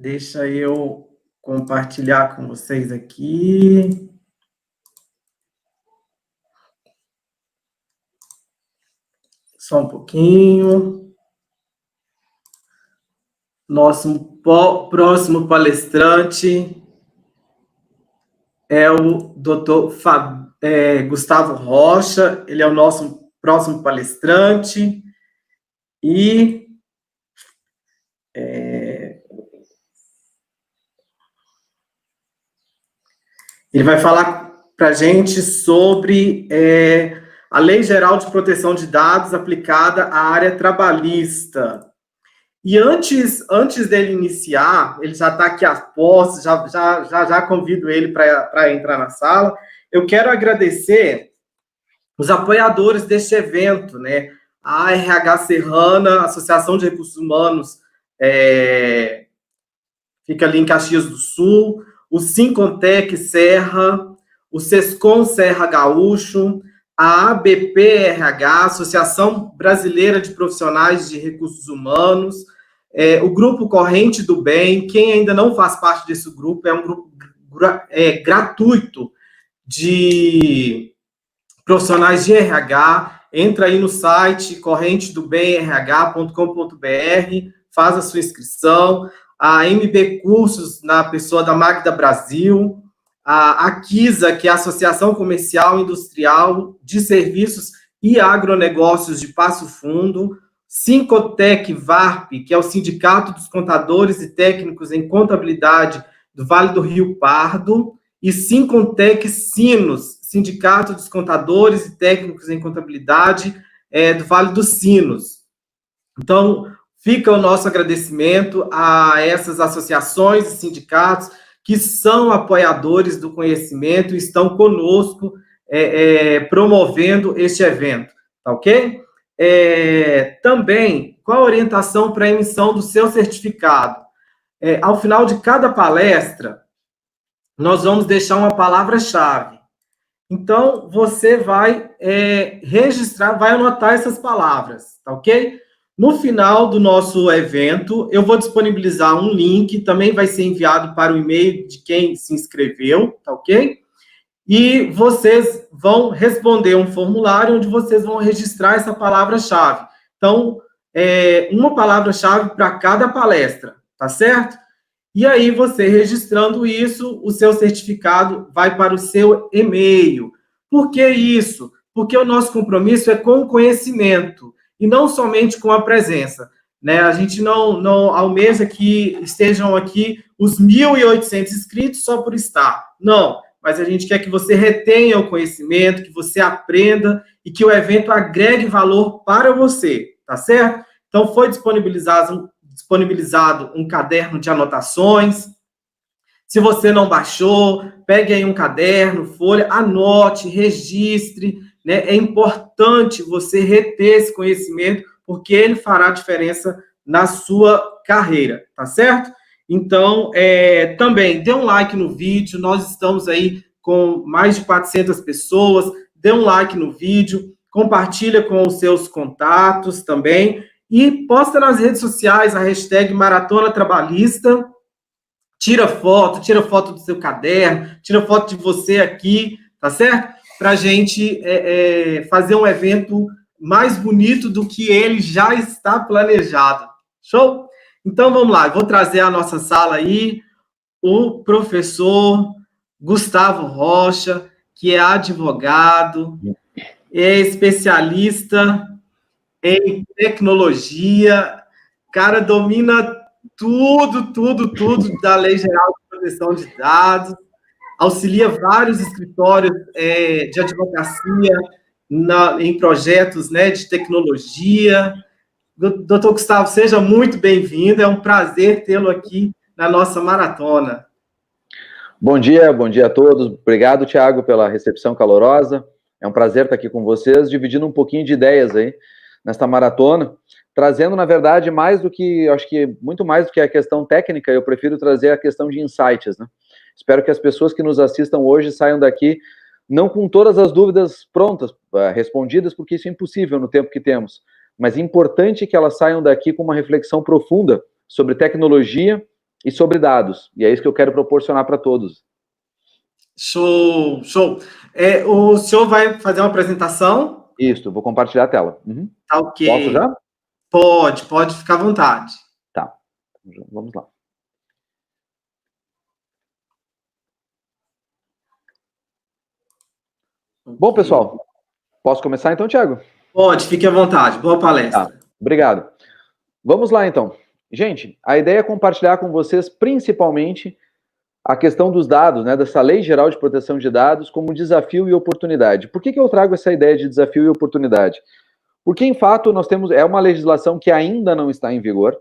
Deixa eu compartilhar com vocês aqui. Só um pouquinho. Nosso próximo palestrante é o Dr. Gustavo Rocha. Ele é o nosso próximo palestrante. E ele vai falar para a gente sobre a Lei Geral de Proteção de Dados aplicada à área trabalhista. E antes dele iniciar, ele já está aqui a postos, já convido ele para entrar na sala. Eu quero agradecer os apoiadores deste evento, né? A RH Serrana, Associação de Recursos Humanos, fica ali em Caxias do Sul, o Sincontec Serra, o Sescom Serra Gaúcho, a ABP-RH, Associação Brasileira de Profissionais de Recursos Humanos, o Grupo Corrente do Bem. Quem ainda não faz parte desse grupo, é um grupo gratuito de profissionais de RH. Entra aí no site correntedobemrh.com.br, faz a sua inscrição. A MB Cursos, na pessoa da Magda Brasil, a Kisa, que é a Associação Comercial e Industrial de Serviços e Agronegócios de Passo Fundo, Sincotec VARP, que é o Sindicato dos Contadores e Técnicos em Contabilidade do Vale do Rio Pardo, e Sincontec Sinos, Sindicato dos Contadores e Técnicos em Contabilidade do Vale dos Sinos. Então, fica o nosso agradecimento a essas associações e sindicatos que são apoiadores do conhecimento e estão conosco promovendo este evento, tá ok? Também, qual a orientação para a emissão do seu certificado? Ao final de cada palestra, nós vamos deixar uma palavra-chave. Então, você vai registrar, vai anotar essas palavras, tá ok? No final do nosso evento, eu vou disponibilizar um link, também vai ser enviado para o e-mail de quem se inscreveu, tá ok? E vocês vão responder um formulário onde vocês vão registrar essa palavra-chave. Então, uma palavra-chave para cada palestra, tá certo? E aí, você registrando isso, o seu certificado vai para o seu e-mail. Por que isso? Porque o nosso compromisso é com o conhecimento e não somente com a presença, né? A gente não almeja que estejam aqui os 1.800 inscritos só por estar. Não, mas a gente quer que você retenha o conhecimento, que você aprenda e que o evento agregue valor para você, tá certo? Então, foi disponibilizado um caderno de anotações. Se você não baixou, pegue aí um caderno, folha, anote, registre, né? É importante você reter esse conhecimento, porque ele fará diferença na sua carreira, tá certo? Então, também, dê um like no vídeo, nós estamos aí com mais de 400 pessoas, dê um like no vídeo, compartilha com os seus contatos também, e posta nas redes sociais a hashtag Maratona Trabalhista. Tira foto do seu caderno, tira foto de você aqui, tá certo? Para a gente fazer um evento mais bonito do que ele já está planejado. Show? Então, vamos lá. Eu vou trazer à nossa sala aí o professor Gustavo Rocha, que é advogado, é especialista em tecnologia, cara, domina tudo da Lei Geral de Proteção de Dados, auxilia vários escritórios de advocacia em projetos, né, de tecnologia. Doutor Gustavo, seja muito bem-vindo, é um prazer tê-lo aqui na nossa maratona. Bom dia a todos. Obrigado, Thiago, pela recepção calorosa. É um prazer estar aqui com vocês, dividindo um pouquinho de ideias aí nesta maratona, trazendo, na verdade, muito mais do que a questão técnica, eu prefiro trazer a questão de insights, né? Espero que as pessoas que nos assistam hoje saiam daqui não com todas as dúvidas prontas, respondidas, porque isso é impossível no tempo que temos, mas é importante que elas saiam daqui com uma reflexão profunda sobre tecnologia e sobre dados. E é isso que eu quero proporcionar para todos. Show, show. O senhor vai fazer uma apresentação? Isso, vou compartilhar a tela. Uhum. Tá ok. Posso já? Pode ficar à vontade. Tá, vamos lá. Bom, pessoal, posso começar então, Thiago? Pode, fique à vontade. Boa palestra. Tá, obrigado. Vamos lá, então. Gente, a ideia é compartilhar com vocês, principalmente, a questão dos dados, né, dessa Lei Geral de Proteção de Dados como desafio e oportunidade. Por que eu trago essa ideia de desafio e oportunidade? Porque, em fato, nós temos uma legislação que ainda não está em vigor,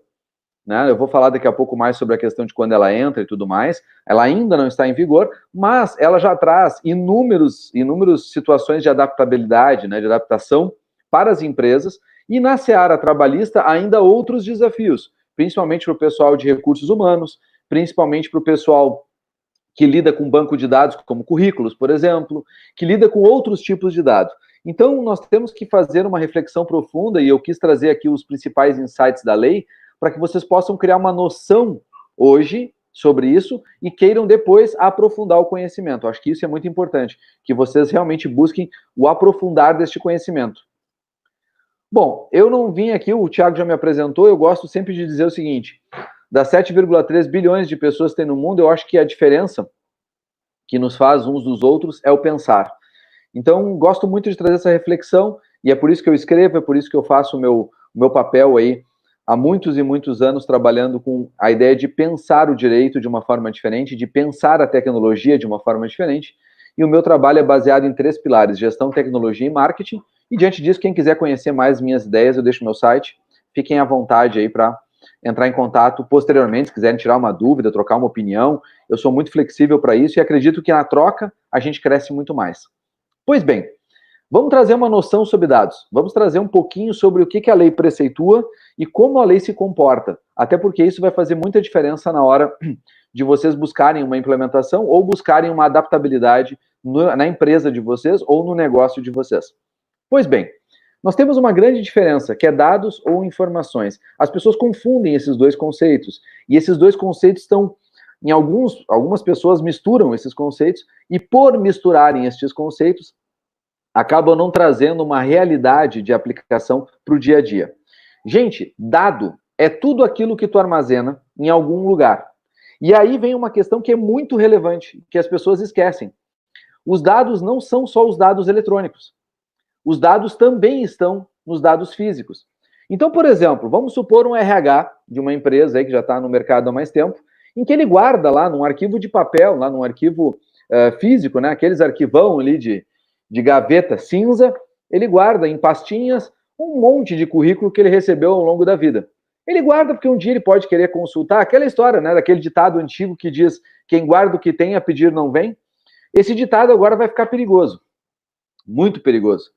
né? Eu vou falar daqui a pouco mais sobre a questão de quando ela entra e tudo mais. Ela ainda não está em vigor, mas ela já traz inúmeras situações de adaptabilidade, né, de adaptação para as empresas, e na seara trabalhista ainda outros desafios, principalmente para o pessoal de recursos humanos, principalmente para o pessoal que lida com banco de dados, como currículos, por exemplo, que lida com outros tipos de dados. Então, nós temos que fazer uma reflexão profunda, e eu quis trazer aqui os principais insights da lei, para que vocês possam criar uma noção hoje sobre isso e queiram depois aprofundar o conhecimento. Eu acho que isso é muito importante, que vocês realmente busquem o aprofundar deste conhecimento. Bom, eu não vim aqui, o Thiago já me apresentou, eu gosto sempre de dizer o seguinte: das 7,3 bilhões de pessoas que tem no mundo, eu acho que a diferença que nos faz uns dos outros é o pensar. Então, gosto muito de trazer essa reflexão, e é por isso que eu escrevo, é por isso que eu faço o meu papel aí há muitos e muitos anos trabalhando com a ideia de pensar o direito de uma forma diferente, de pensar a tecnologia de uma forma diferente, e o meu trabalho é baseado em 3 pilares: gestão, tecnologia e marketing. E diante disso, quem quiser conhecer mais minhas ideias, eu deixo meu site, fiquem à vontade aí para entrar em contato posteriormente, se quiserem tirar uma dúvida, trocar uma opinião, eu sou muito flexível para isso e acredito que na troca a gente cresce muito mais. Pois bem, vamos trazer uma noção sobre dados, vamos trazer um pouquinho sobre o que a lei preceitua e como a lei se comporta, até porque isso vai fazer muita diferença na hora de vocês buscarem uma implementação ou buscarem uma adaptabilidade na empresa de vocês ou no negócio de vocês. Pois bem, nós temos uma grande diferença, que é dados ou informações. As pessoas confundem esses dois conceitos, e esses dois conceitos estão, algumas pessoas misturam esses conceitos, e por misturarem estes conceitos, acabam não trazendo uma realidade de aplicação para o dia a dia. Gente, dado é tudo aquilo que tu armazena em algum lugar. E aí vem uma questão que é muito relevante, que as pessoas esquecem. Os dados não são só os dados eletrônicos. Os dados também estão nos dados físicos. Então, por exemplo, vamos supor um RH de uma empresa aí que já está no mercado há mais tempo, em que ele guarda lá num arquivo de papel, lá num arquivo físico, né, aqueles arquivão ali de gaveta cinza, ele guarda em pastinhas um monte de currículo que ele recebeu ao longo da vida. Ele guarda porque um dia ele pode querer consultar aquela história, né, daquele ditado antigo que diz: quem guarda o que tem a pedir não vem. Esse ditado agora vai ficar perigoso, muito perigoso.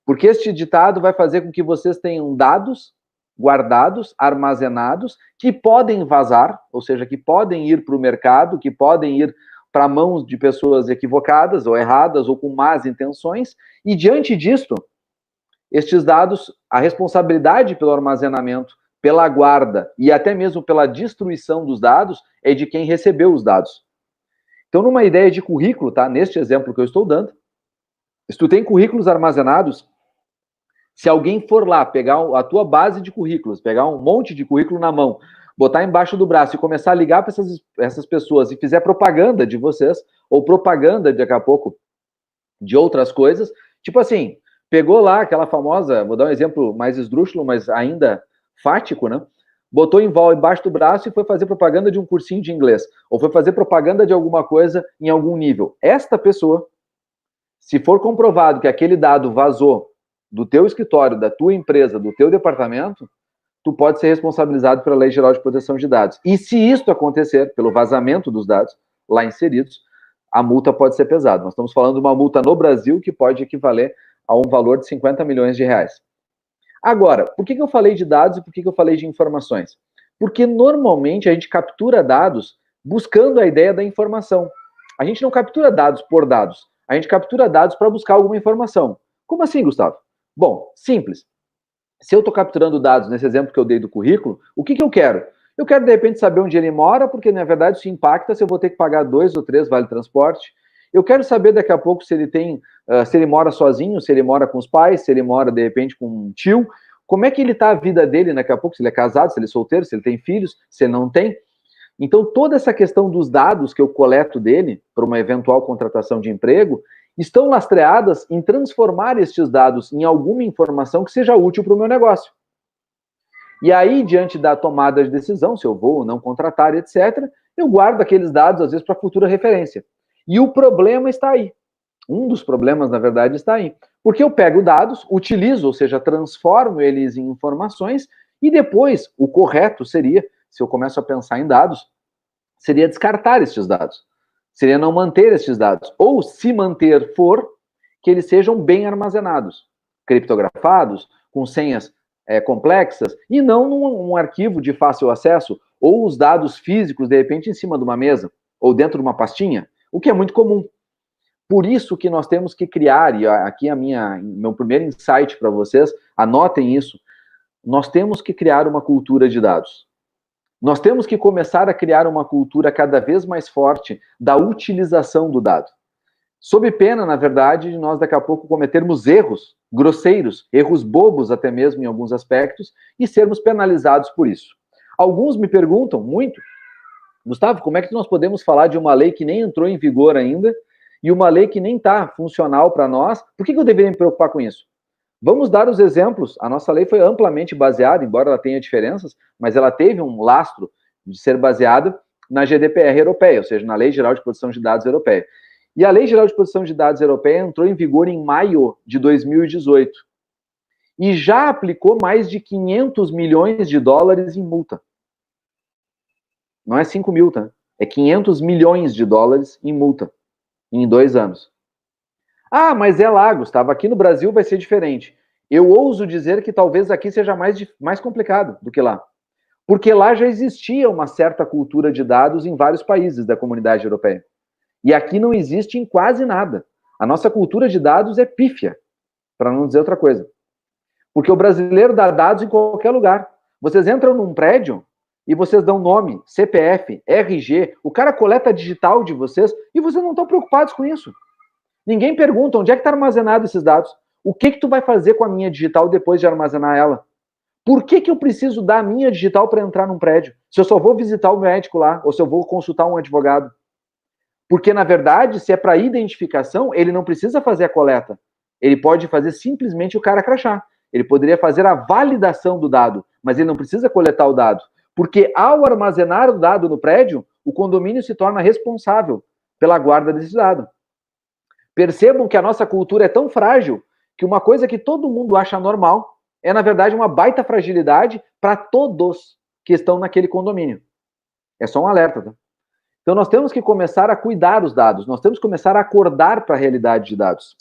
Porque este ditado vai fazer com que vocês tenham dados guardados, armazenados, que podem vazar, ou seja, que podem ir para o mercado, que podem ir para mãos de pessoas equivocadas ou erradas ou com más intenções, e diante disto, estes dados, a responsabilidade pelo armazenamento, pela guarda e até mesmo pela destruição dos dados é de quem recebeu os dados. Então, numa ideia de currículo, tá? Neste exemplo que eu estou dando, se tu tem currículos armazenados, se alguém for lá pegar a tua base de currículos, pegar um monte de currículo na mão, botar embaixo do braço e começar a ligar para essas pessoas e fizer propaganda de vocês, ou propaganda daqui a pouco de outras coisas, tipo assim, pegou lá aquela famosa, vou dar um exemplo mais esdrúxulo, mas ainda fático, né? Botou embaixo do braço e foi fazer propaganda de um cursinho de inglês, ou foi fazer propaganda de alguma coisa em algum nível. Esta pessoa, se for comprovado que aquele dado vazou do teu escritório, da tua empresa, do teu departamento, tu pode ser responsabilizado pela Lei Geral de Proteção de Dados. E se isso acontecer, pelo vazamento dos dados lá inseridos, a multa pode ser pesada. Nós estamos falando de uma multa no Brasil que pode equivaler a um valor de 50 milhões de reais. Agora, por que eu falei de dados e por que eu falei de informações? Porque normalmente a gente captura dados buscando a ideia da informação. A gente não captura dados por dados. A gente captura dados para buscar alguma informação. Como assim, Gustavo? Bom, simples. Se eu estou capturando dados nesse exemplo que eu dei do currículo, o que eu quero? Eu quero, de repente, saber onde ele mora, porque, na verdade, isso impacta se eu vou ter que pagar 2 ou 3 vale-transporte. Eu quero saber, daqui a pouco, se ele tem, se ele mora sozinho, se ele mora com os pais, se ele mora, de repente, com um tio. Como é que ele está a vida dele daqui a pouco, se ele é casado, se ele é solteiro, se ele tem filhos, se ele não tem. Então, toda essa questão dos dados que eu coleto dele para uma eventual contratação de emprego estão lastreadas em transformar estes dados em alguma informação que seja útil para o meu negócio. E aí, diante da tomada de decisão, se eu vou ou não contratar, etc., eu guardo aqueles dados, às vezes, para futura referência. E o problema está aí. Um dos problemas, na verdade, está aí. Porque eu pego dados, utilizo, ou seja, transformo eles em informações, e depois, o correto seria, se eu começo a pensar em dados, seria descartar estes dados. Seria não manter estes dados. Ou, se manter for, que eles sejam bem armazenados, criptografados, com senhas complexas, e não num arquivo de fácil acesso, ou os dados físicos, de repente, em cima de uma mesa, ou dentro de uma pastinha, o que é muito comum. Por isso que nós temos que criar, e aqui meu primeiro insight para vocês, anotem isso, nós temos que criar uma cultura de dados. Nós temos que começar a criar uma cultura cada vez mais forte da utilização do dado. Sob pena, na verdade, de nós daqui a pouco cometermos erros grosseiros, erros bobos até mesmo em alguns aspectos, e sermos penalizados por isso. Alguns me perguntam muito, Gustavo, como é que nós podemos falar de uma lei que nem entrou em vigor ainda, e uma lei que nem está funcional para nós? Por que eu deveria me preocupar com isso? Vamos dar os exemplos. A nossa lei foi amplamente baseada, embora ela tenha diferenças, mas ela teve um lastro de ser baseada na GDPR europeia, ou seja, na Lei Geral de Proteção de Dados Europeia. E a Lei Geral de Proteção de Dados Europeia entrou em vigor em maio de 2018 e já aplicou mais de 500 milhões de dólares em multa. Não é 5 mil, tá? É 500 milhões de dólares em multa em 2 anos. Ah, mas é lá, Gustavo, aqui no Brasil vai ser diferente. Eu ouso dizer que talvez aqui seja mais complicado do que lá. Porque lá já existia uma certa cultura de dados em vários países da comunidade europeia. E aqui não existe em quase nada. A nossa cultura de dados é pífia, para não dizer outra coisa. Porque o brasileiro dá dados em qualquer lugar. Vocês entram num prédio e vocês dão nome, CPF, RG, o cara coleta a digital de vocês e vocês não estão preocupados com isso. Ninguém pergunta onde é que está armazenado esses dados. O que tu vai fazer com a minha digital depois de armazenar ela? Por que eu preciso dar a minha digital para entrar num prédio? Se eu só vou visitar o médico lá, ou se eu vou consultar um advogado? Porque, na verdade, se é para identificação, ele não precisa fazer a coleta. Ele pode fazer simplesmente o cara crachar. Ele poderia fazer a validação do dado, mas ele não precisa coletar o dado. Porque, ao armazenar o dado no prédio, o condomínio se torna responsável pela guarda desse dado. Percebam que a nossa cultura é tão frágil que uma coisa que todo mundo acha normal é, na verdade, uma baita fragilidade para todos que estão naquele condomínio. É só um alerta, tá? Então, nós temos que começar a cuidar dos dados, nós temos que começar a acordar para a realidade de dados.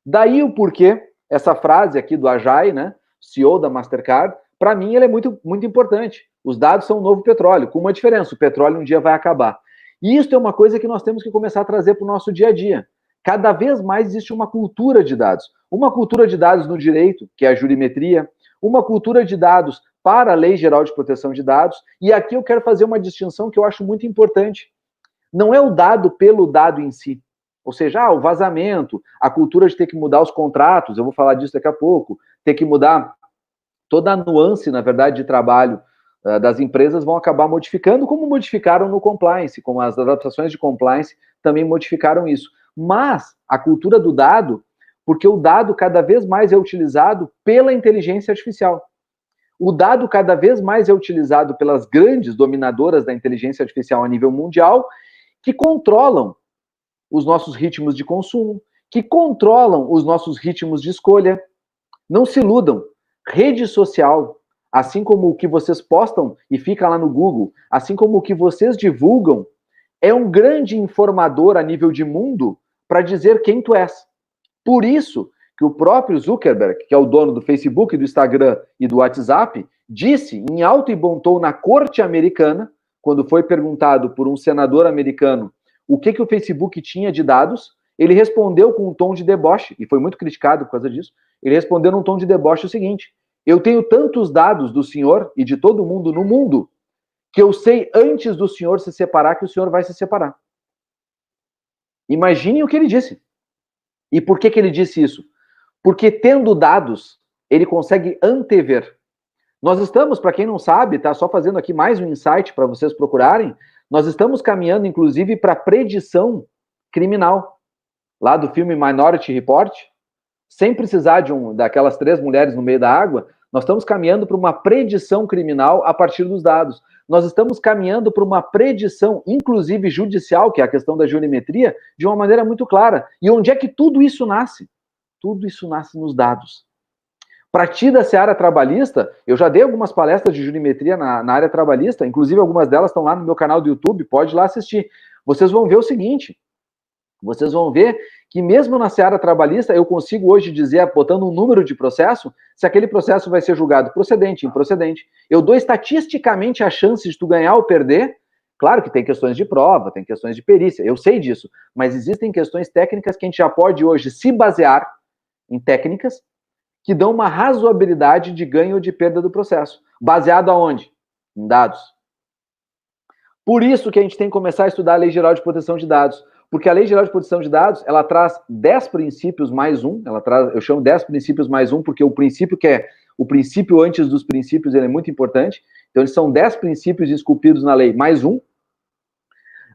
Daí o porquê, essa frase aqui do Ajay, né, CEO da Mastercard, para mim ela é muito, muito importante. Os dados são o novo petróleo, com uma diferença, o petróleo um dia vai acabar. E isso é uma coisa que nós temos que começar a trazer para o nosso dia a dia. Cada vez mais existe uma cultura de dados. Uma cultura de dados no direito, que é a jurimetria, uma cultura de dados para a Lei Geral de Proteção de Dados, e aqui eu quero fazer uma distinção que eu acho muito importante. Não é o dado pelo dado em si, ou seja, o vazamento, a cultura de ter que mudar os contratos, eu vou falar disso daqui a pouco, ter que mudar toda a nuance, na verdade, de trabalho das empresas vão acabar modificando, como modificaram no compliance, como as adaptações de compliance também modificaram isso. Mas a cultura do dado, porque o dado cada vez mais é utilizado pela inteligência artificial. O dado cada vez mais é utilizado pelas grandes dominadoras da inteligência artificial a nível mundial, que controlam os nossos ritmos de consumo, que controlam os nossos ritmos de escolha. Não se iludam. Rede social, assim como o que vocês postam e fica lá no Google, assim como o que vocês divulgam, é um grande informador a nível de mundo para dizer quem tu és. Por isso que o próprio Zuckerberg, que é o dono do Facebook, do Instagram e do WhatsApp, disse em alto e bom tom na corte americana, quando foi perguntado por um senador americano o que o Facebook tinha de dados, ele respondeu com um tom de deboche, e foi muito criticado por causa disso, ele respondeu num tom de deboche o seguinte: eu tenho tantos dados do senhor e de todo mundo no mundo que eu sei antes do senhor se separar que o senhor vai se separar. Imagine o que ele disse. E por que ele disse isso? Porque tendo dados, ele consegue antever. Nós estamos, para quem não sabe, tá só fazendo aqui mais um insight para vocês procurarem, nós estamos caminhando, inclusive, para predição criminal. Lá do filme Minority Report, sem precisar daquelas 3 mulheres no meio da água, nós estamos caminhando para uma predição criminal a partir dos dados. Nós estamos caminhando para uma predição, inclusive judicial, que é a questão da jurimetria, de uma maneira muito clara. E onde é que tudo isso nasce? Tudo isso nasce nos dados. Para ti da seara trabalhista, eu já dei algumas palestras de jurimetria na área trabalhista, inclusive algumas delas estão lá no meu canal do YouTube, pode ir lá assistir. Vocês vão ver o seguinte, vocês vão ver que mesmo na seara trabalhista, eu consigo hoje dizer, botando um número de processo, se aquele processo vai ser julgado procedente, improcedente. Eu dou estatisticamente a chance de tu ganhar ou perder. Claro que tem questões de prova, tem questões de perícia, eu sei disso, mas existem questões técnicas que a gente já pode hoje se basear em técnicas que dão uma razoabilidade de ganho ou de perda do processo. Baseado aonde? Em dados. Por isso que a gente tem que começar a estudar a Lei Geral de Proteção de Dados. Porque a Lei Geral de Proteção de Dados, ela traz 10 princípios mais um, eu chamo 10 princípios mais um, porque o princípio que é o princípio antes dos princípios, ele é muito importante. Então, eles são 10 princípios esculpidos na lei, mais um,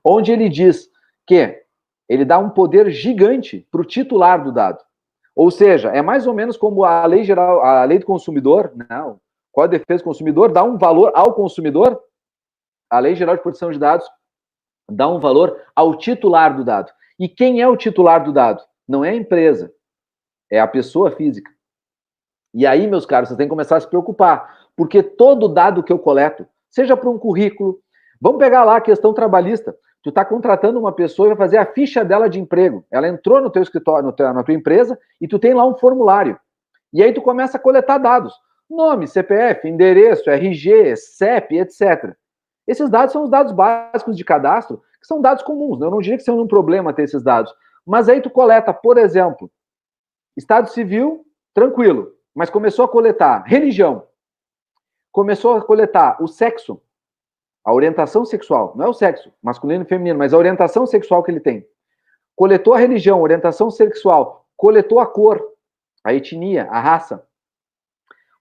onde ele diz que ele dá um poder gigante para o titular do dado. Ou seja, é mais ou menos como a Lei Geral, a Lei do Consumidor, o Código de Defesa do Consumidor, dá um valor ao consumidor, a Lei Geral de Proteção de Dados dá um valor ao titular do dado. E quem é o titular do dado? Não é a empresa, é a pessoa física. E aí, meus caros, vocês têm que começar a se preocupar, porque todo dado que eu coleto, seja para um currículo, vamos pegar lá a questão trabalhista, tu está contratando uma pessoa e vai fazer a ficha dela de emprego, ela entrou no teu escritório, na tua empresa, e tu tem lá um formulário, e aí tu começa a coletar dados, nome, CPF, endereço, RG, CEP, etc. Esses dados são os dados básicos de cadastro, que são dados comuns, né? Eu não diria que seja um problema ter esses dados, mas aí tu coleta, por exemplo, Estado Civil, tranquilo, mas começou a coletar religião, começou a coletar o sexo, a orientação sexual, não é o sexo, masculino e feminino, mas a orientação sexual que ele tem. Coletou a religião, orientação sexual, coletou a cor, a etnia, a raça.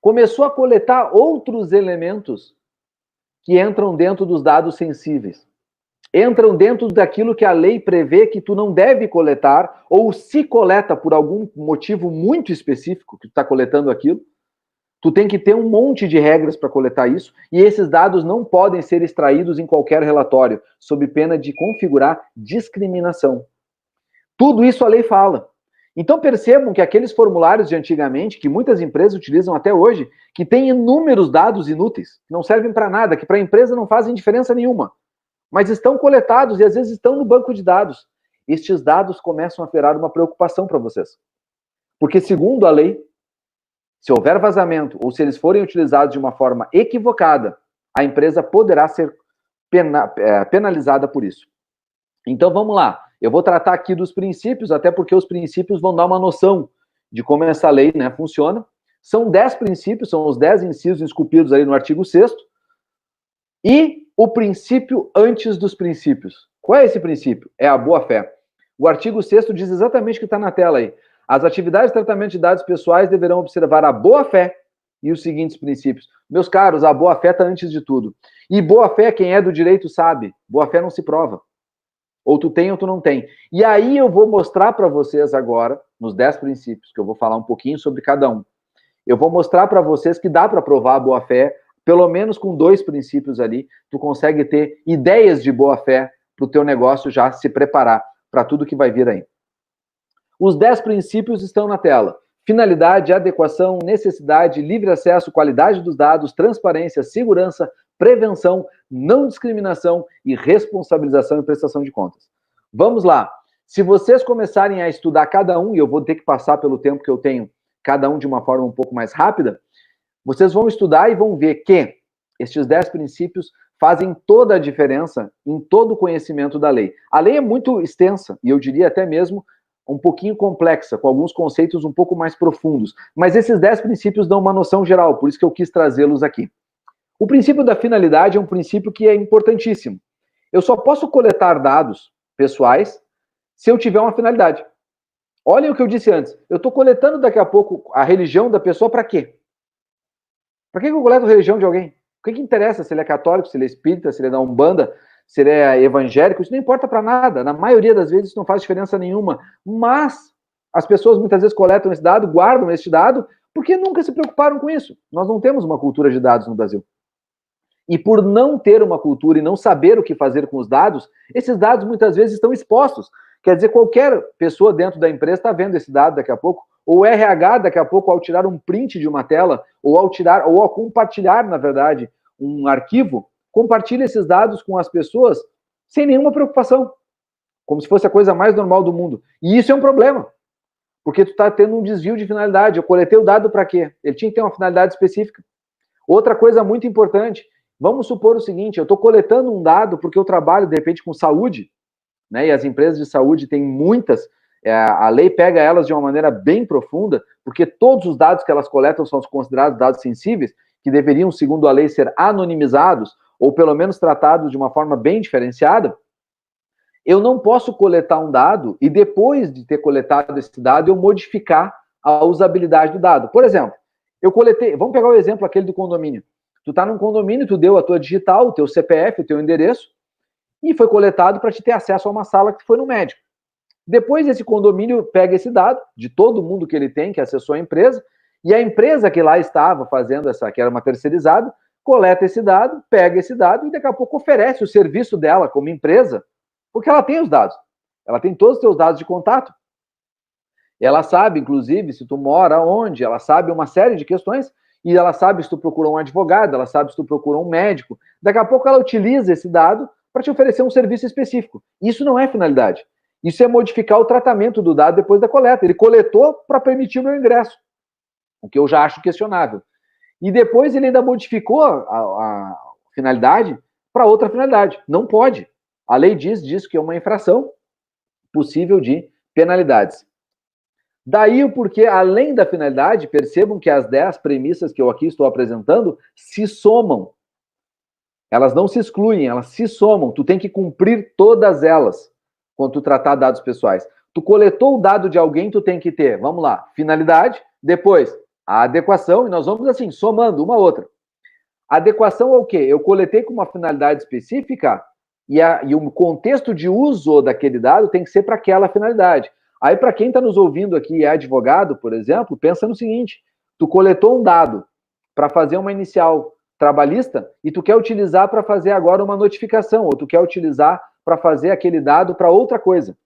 Começou a coletar outros elementos que entram dentro dos dados sensíveis. Entram dentro daquilo que a lei prevê que tu não deve coletar, ou se coleta por algum motivo muito específico, que tu está coletando aquilo, tu tem que ter um monte de regras para coletar isso, e esses dados não podem ser extraídos em qualquer relatório, sob pena de configurar discriminação. Tudo isso a lei fala. Então percebam que aqueles formulários de antigamente, que muitas empresas utilizam até hoje, que têm inúmeros dados inúteis, que não servem para nada, que para a empresa não fazem diferença nenhuma, mas estão coletados e às vezes estão no banco de dados. Estes dados começam a gerar uma preocupação para vocês. Porque segundo a lei, se houver vazamento ou se eles forem utilizados de uma forma equivocada, a empresa poderá ser penalizada por isso. Então vamos lá. Eu vou tratar aqui dos princípios, até porque os princípios vão dar uma noção de como essa lei, né, funciona. São 10 princípios, são os 10 incisos esculpidos ali no artigo 6º. E o princípio antes dos princípios. Qual é esse princípio? É a boa-fé. O artigo 6º diz exatamente o que está na tela aí. As atividades de tratamento de dados pessoais deverão observar a boa-fé e os seguintes princípios. Meus caros, a boa-fé está antes de tudo. E boa-fé, quem é do direito sabe, boa-fé não se prova. Ou tu tem ou tu não tem. E aí eu vou mostrar para vocês agora, nos 10 princípios, que eu vou falar um pouquinho sobre cada um. Eu vou mostrar para vocês que dá para provar a boa-fé, pelo menos com 2 princípios ali, tu consegue ter ideias de boa-fé para o teu negócio já se preparar para tudo que vai vir aí. Os 10 princípios estão na tela. Finalidade, adequação, necessidade, livre acesso, qualidade dos dados, transparência, segurança, prevenção, não discriminação e responsabilização e prestação de contas. Vamos lá. Se vocês começarem a estudar cada um, e eu vou ter que passar pelo tempo que eu tenho, cada um de uma forma um pouco mais rápida, vocês vão estudar e vão ver que estes 10 princípios fazem toda a diferença em todo o conhecimento da lei. A lei é muito extensa, e eu diria até mesmo um pouquinho complexa, com alguns conceitos um pouco mais profundos. Mas esses 10 princípios dão uma noção geral, por isso que eu quis trazê-los aqui. O princípio da finalidade é um princípio que é importantíssimo. Eu só posso coletar dados pessoais se eu tiver uma finalidade. Olhem o que eu disse antes. Eu estou coletando daqui a pouco a religião da pessoa para quê? Para que eu coleto a religião de alguém? O que interessa se ele é católico, se ele é espírita, se ele é da Umbanda, se ele é evangélico? Isso não importa para nada. Na maioria das vezes isso não faz diferença nenhuma. Mas as pessoas muitas vezes coletam esse dado, guardam esse dado, porque nunca se preocuparam com isso. Nós não temos uma cultura de dados no Brasil. E por não ter uma cultura e não saber o que fazer com os dados, esses dados muitas vezes estão expostos. Quer dizer, qualquer pessoa dentro da empresa está vendo esse dado daqui a pouco, ou o RH daqui a pouco, ao tirar um print de uma tela, ou ao compartilhar, na verdade, um arquivo, compartilha esses dados com as pessoas sem nenhuma preocupação, como se fosse a coisa mais normal do mundo. E isso é um problema, porque tu está tendo um desvio de finalidade. Eu coletei o dado para quê? Ele tinha que ter uma finalidade específica. Outra coisa muito importante, vamos supor o seguinte, eu estou coletando um dado porque eu trabalho, de repente, com saúde, né, e as empresas de saúde têm muitas, a lei pega elas de uma maneira bem profunda, porque todos os dados que elas coletam são considerados dados sensíveis, que deveriam, segundo a lei, ser anonimizados, ou pelo menos tratados de uma forma bem diferenciada. Eu não posso coletar um dado e depois de ter coletado esse dado, eu modificar a usabilidade do dado. Por exemplo, eu coletei, vamos pegar o exemplo aquele do condomínio. Tu está num condomínio, tu deu a tua digital, o teu CPF, o teu endereço, e foi coletado para te ter acesso a uma sala que foi no médico. Depois esse condomínio pega esse dado de todo mundo que ele tem, que acessou a empresa, e a empresa que lá estava fazendo essa, que era uma terceirizada, coleta esse dado, pega esse dado e daqui a pouco oferece o serviço dela como empresa, porque ela tem os dados. Ela tem todos os teus dados de contato. Ela sabe, inclusive, se tu mora onde, ela sabe uma série de questões, e ela sabe se tu procura um advogado, ela sabe se tu procura um médico. Daqui a pouco ela utiliza esse dado para te oferecer um serviço específico. Isso não é finalidade. Isso é modificar o tratamento do dado depois da coleta. Ele coletou para permitir o meu ingresso, o que eu já acho questionável. E depois ele ainda modificou a finalidade para outra finalidade. Não pode. A lei diz que é uma infração possível de penalidades. Daí o porquê, além da finalidade, percebam que as 10 premissas que eu aqui estou apresentando se somam. Elas não se excluem, elas se somam. Tu tem que cumprir todas elas quando tu tratar dados pessoais. Tu coletou o dado de alguém, tu tem que ter, vamos lá, finalidade, depois a adequação, e nós vamos assim, somando uma a outra. A adequação é o quê? Eu coletei com uma finalidade específica e o contexto de uso daquele dado tem que ser para aquela finalidade. Aí, para quem está nos ouvindo aqui e é advogado, por exemplo, pensa no seguinte, tu coletou um dado para fazer uma inicial trabalhista e tu quer utilizar para fazer agora uma notificação, ou tu quer utilizar para fazer aquele dado para outra coisa.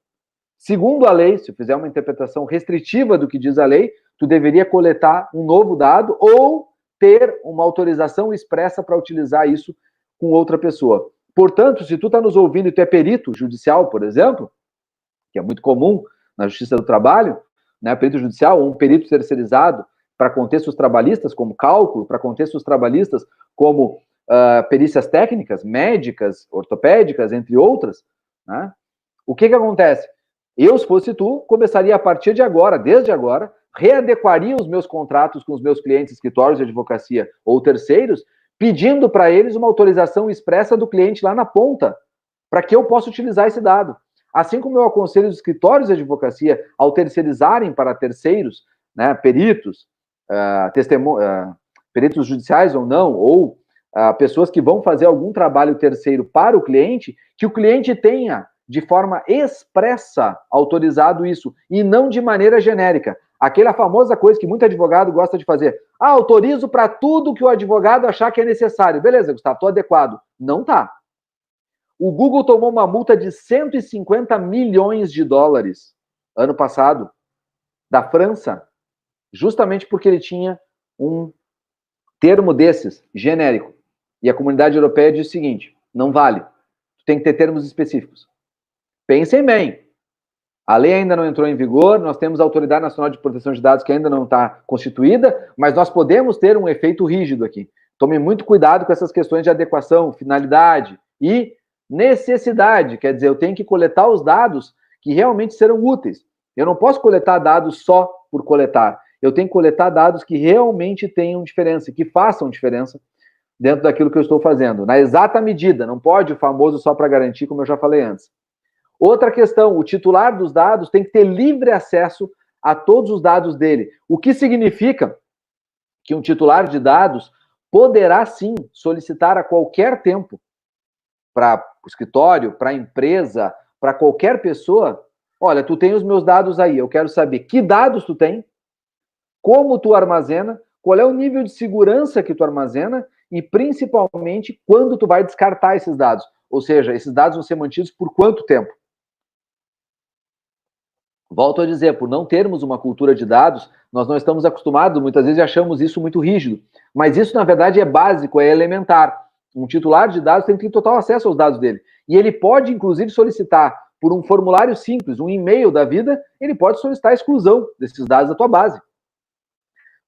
Segundo a lei, se eu fizer uma interpretação restritiva do que diz a lei, tu deveria coletar um novo dado ou ter uma autorização expressa para utilizar isso com outra pessoa. Portanto, se tu está nos ouvindo e tu é perito judicial, por exemplo, que é muito comum na Justiça do Trabalho, né, perito judicial ou um perito terceirizado para contextos trabalhistas, como cálculo, para contextos trabalhistas, como perícias técnicas, médicas, ortopédicas, entre outras, né? O que acontece? Eu, se fosse tu, começaria a partir de agora, desde agora, readequaria os meus contratos com os meus clientes, escritórios de advocacia ou terceiros, pedindo para eles uma autorização expressa do cliente lá na ponta, para que eu possa utilizar esse dado. Assim como eu aconselho os escritórios de advocacia ao terceirizarem para terceiros, né, peritos, peritos judiciais ou não, ou pessoas que vão fazer algum trabalho terceiro para o cliente, que o cliente tenha de forma expressa autorizado isso, e não de maneira genérica. Aquela famosa coisa que muito advogado gosta de fazer. Autorizo para tudo que o advogado achar que é necessário. Beleza, Gustavo, estou adequado. Não tá. O Google tomou uma multa de 150 milhões de dólares ano passado, da França, justamente porque ele tinha um termo desses, genérico. E a comunidade europeia diz o seguinte, não vale. Tu tem que ter termos específicos. Pensem bem. A lei ainda não entrou em vigor, nós temos a Autoridade Nacional de Proteção de Dados que ainda não está constituída, mas nós podemos ter um efeito rígido aqui. Tomem muito cuidado com essas questões de adequação, finalidade e necessidade. Quer dizer, eu tenho que coletar os dados que realmente serão úteis. Eu não posso coletar dados só por coletar. Eu tenho que coletar dados que realmente tenham diferença, que façam diferença dentro daquilo que eu estou fazendo, na exata medida, não pode o famoso só para garantir, como eu já falei antes. Outra questão, o titular dos dados tem que ter livre acesso a todos os dados dele, o que significa que um titular de dados poderá sim solicitar a qualquer tempo para o escritório, para a empresa, para qualquer pessoa, olha, tu tem os meus dados aí, eu quero saber que dados tu tem, como tu armazena, qual é o nível de segurança que tu armazena e principalmente quando tu vai descartar esses dados. Ou seja, esses dados vão ser mantidos por quanto tempo? Volto a dizer, por não termos uma cultura de dados, nós não estamos acostumados, muitas vezes achamos isso muito rígido, mas isso na verdade é básico, é elementar. Um titular de dados tem que ter total acesso aos dados dele. E ele pode, inclusive, solicitar por um formulário simples, um e-mail da vida, ele pode solicitar a exclusão desses dados da tua base.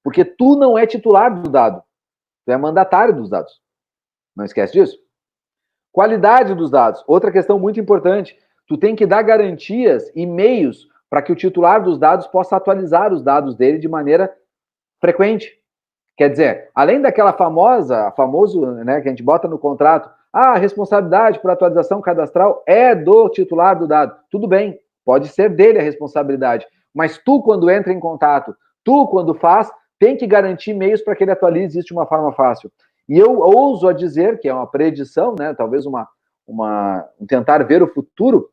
Porque tu não é titular do dado, tu é mandatário dos dados. Não esquece disso. Qualidade dos dados, outra questão muito importante. Tu tem que dar garantias e meios para que o titular dos dados possa atualizar os dados dele de maneira frequente. Quer dizer, além daquela famoso, né, que a gente bota no contrato, a responsabilidade por atualização cadastral é do titular do dado. Tudo bem, pode ser dele a responsabilidade, mas tu, quando entra em contato, tu, quando faz, tem que garantir meios para que ele atualize isso de uma forma fácil. E eu ouso a dizer, que é uma predição, né, talvez um tentar ver o futuro,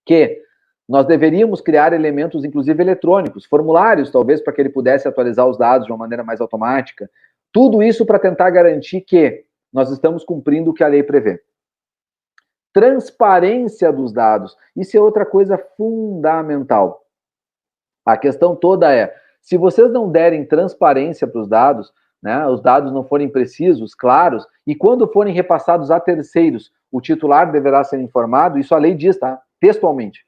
que nós deveríamos criar elementos, inclusive eletrônicos, formulários, talvez, para que ele pudesse atualizar os dados de uma maneira mais automática. Tudo isso para tentar garantir que nós estamos cumprindo o que a lei prevê. Transparência dos dados. Isso é outra coisa fundamental. A questão toda é, se vocês não derem transparência para os dados, né, os dados não forem precisos, claros, e quando forem repassados a terceiros, o titular deverá ser informado, isso a lei diz, tá? Textualmente.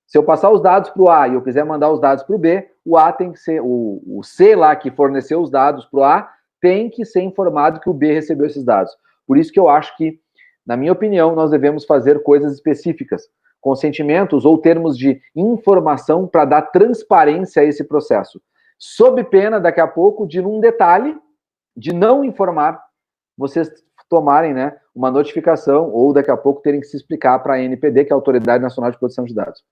Se eu passar os dados para o A e eu quiser mandar os dados para o B, o A tem que ser, o C lá que forneceu os dados para o A, tem que ser informado que o B recebeu esses dados. Por isso que eu acho que, na minha opinião, nós devemos fazer coisas específicas, consentimentos ou termos de informação para dar transparência a esse processo. Sob pena, daqui a pouco, de num detalhe, de não informar, vocês tomarem, né, uma notificação ou daqui a pouco terem que se explicar para a ANPD, que é a Autoridade Nacional de Proteção de Dados.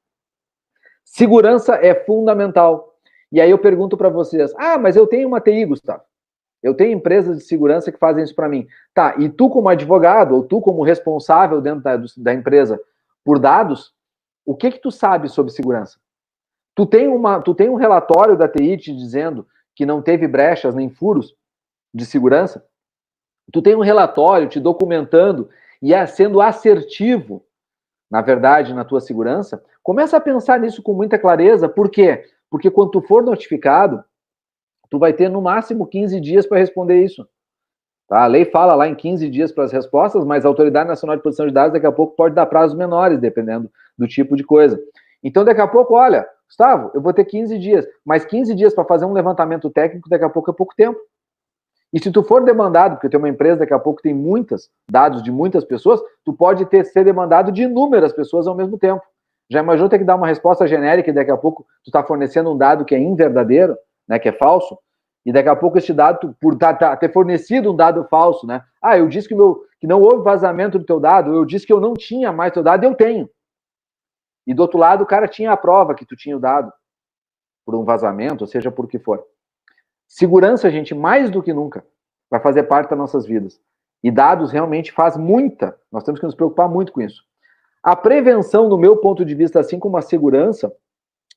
Segurança é fundamental. E aí eu pergunto para vocês, mas eu tenho uma TI, Gustavo. Eu tenho empresas de segurança que fazem isso para mim. Tá, e tu como advogado, ou tu como responsável dentro da empresa por dados, o que tu sabe sobre segurança? Tu tem um relatório da TI te dizendo que não teve brechas nem furos de segurança? Tu tem um relatório te documentando e sendo assertivo, na verdade, na tua segurança? Começa a pensar nisso com muita clareza. Por quê? Porque quando tu for notificado, tu vai ter no máximo 15 dias para responder isso. Tá? A lei fala lá em 15 dias para as respostas, mas a Autoridade Nacional de Proteção de Dados daqui a pouco pode dar prazos menores, dependendo do tipo de coisa. Então, daqui a pouco, olha, Gustavo, eu vou ter 15 dias, mas 15 dias para fazer um levantamento técnico, daqui a pouco é pouco tempo. E se tu for demandado, porque tem uma empresa, daqui a pouco tem muitos dados de muitas pessoas, tu pode ser demandado de inúmeras pessoas ao mesmo tempo. Já imaginou ter que dar uma resposta genérica e daqui a pouco tu está fornecendo um dado que é inverdadeiro, né, que é falso, e daqui a pouco esse dado, por ter fornecido um dado falso, né? Eu disse que não houve vazamento do teu dado, eu disse que eu não tinha mais teu dado, eu tenho. E do outro lado, o cara tinha a prova que tu tinha o dado por um vazamento, ou seja, por que for. Segurança, gente, mais do que nunca, vai fazer parte das nossas vidas. E dados realmente faz muita, nós temos que nos preocupar muito com isso. A prevenção, do meu ponto de vista, assim como a segurança,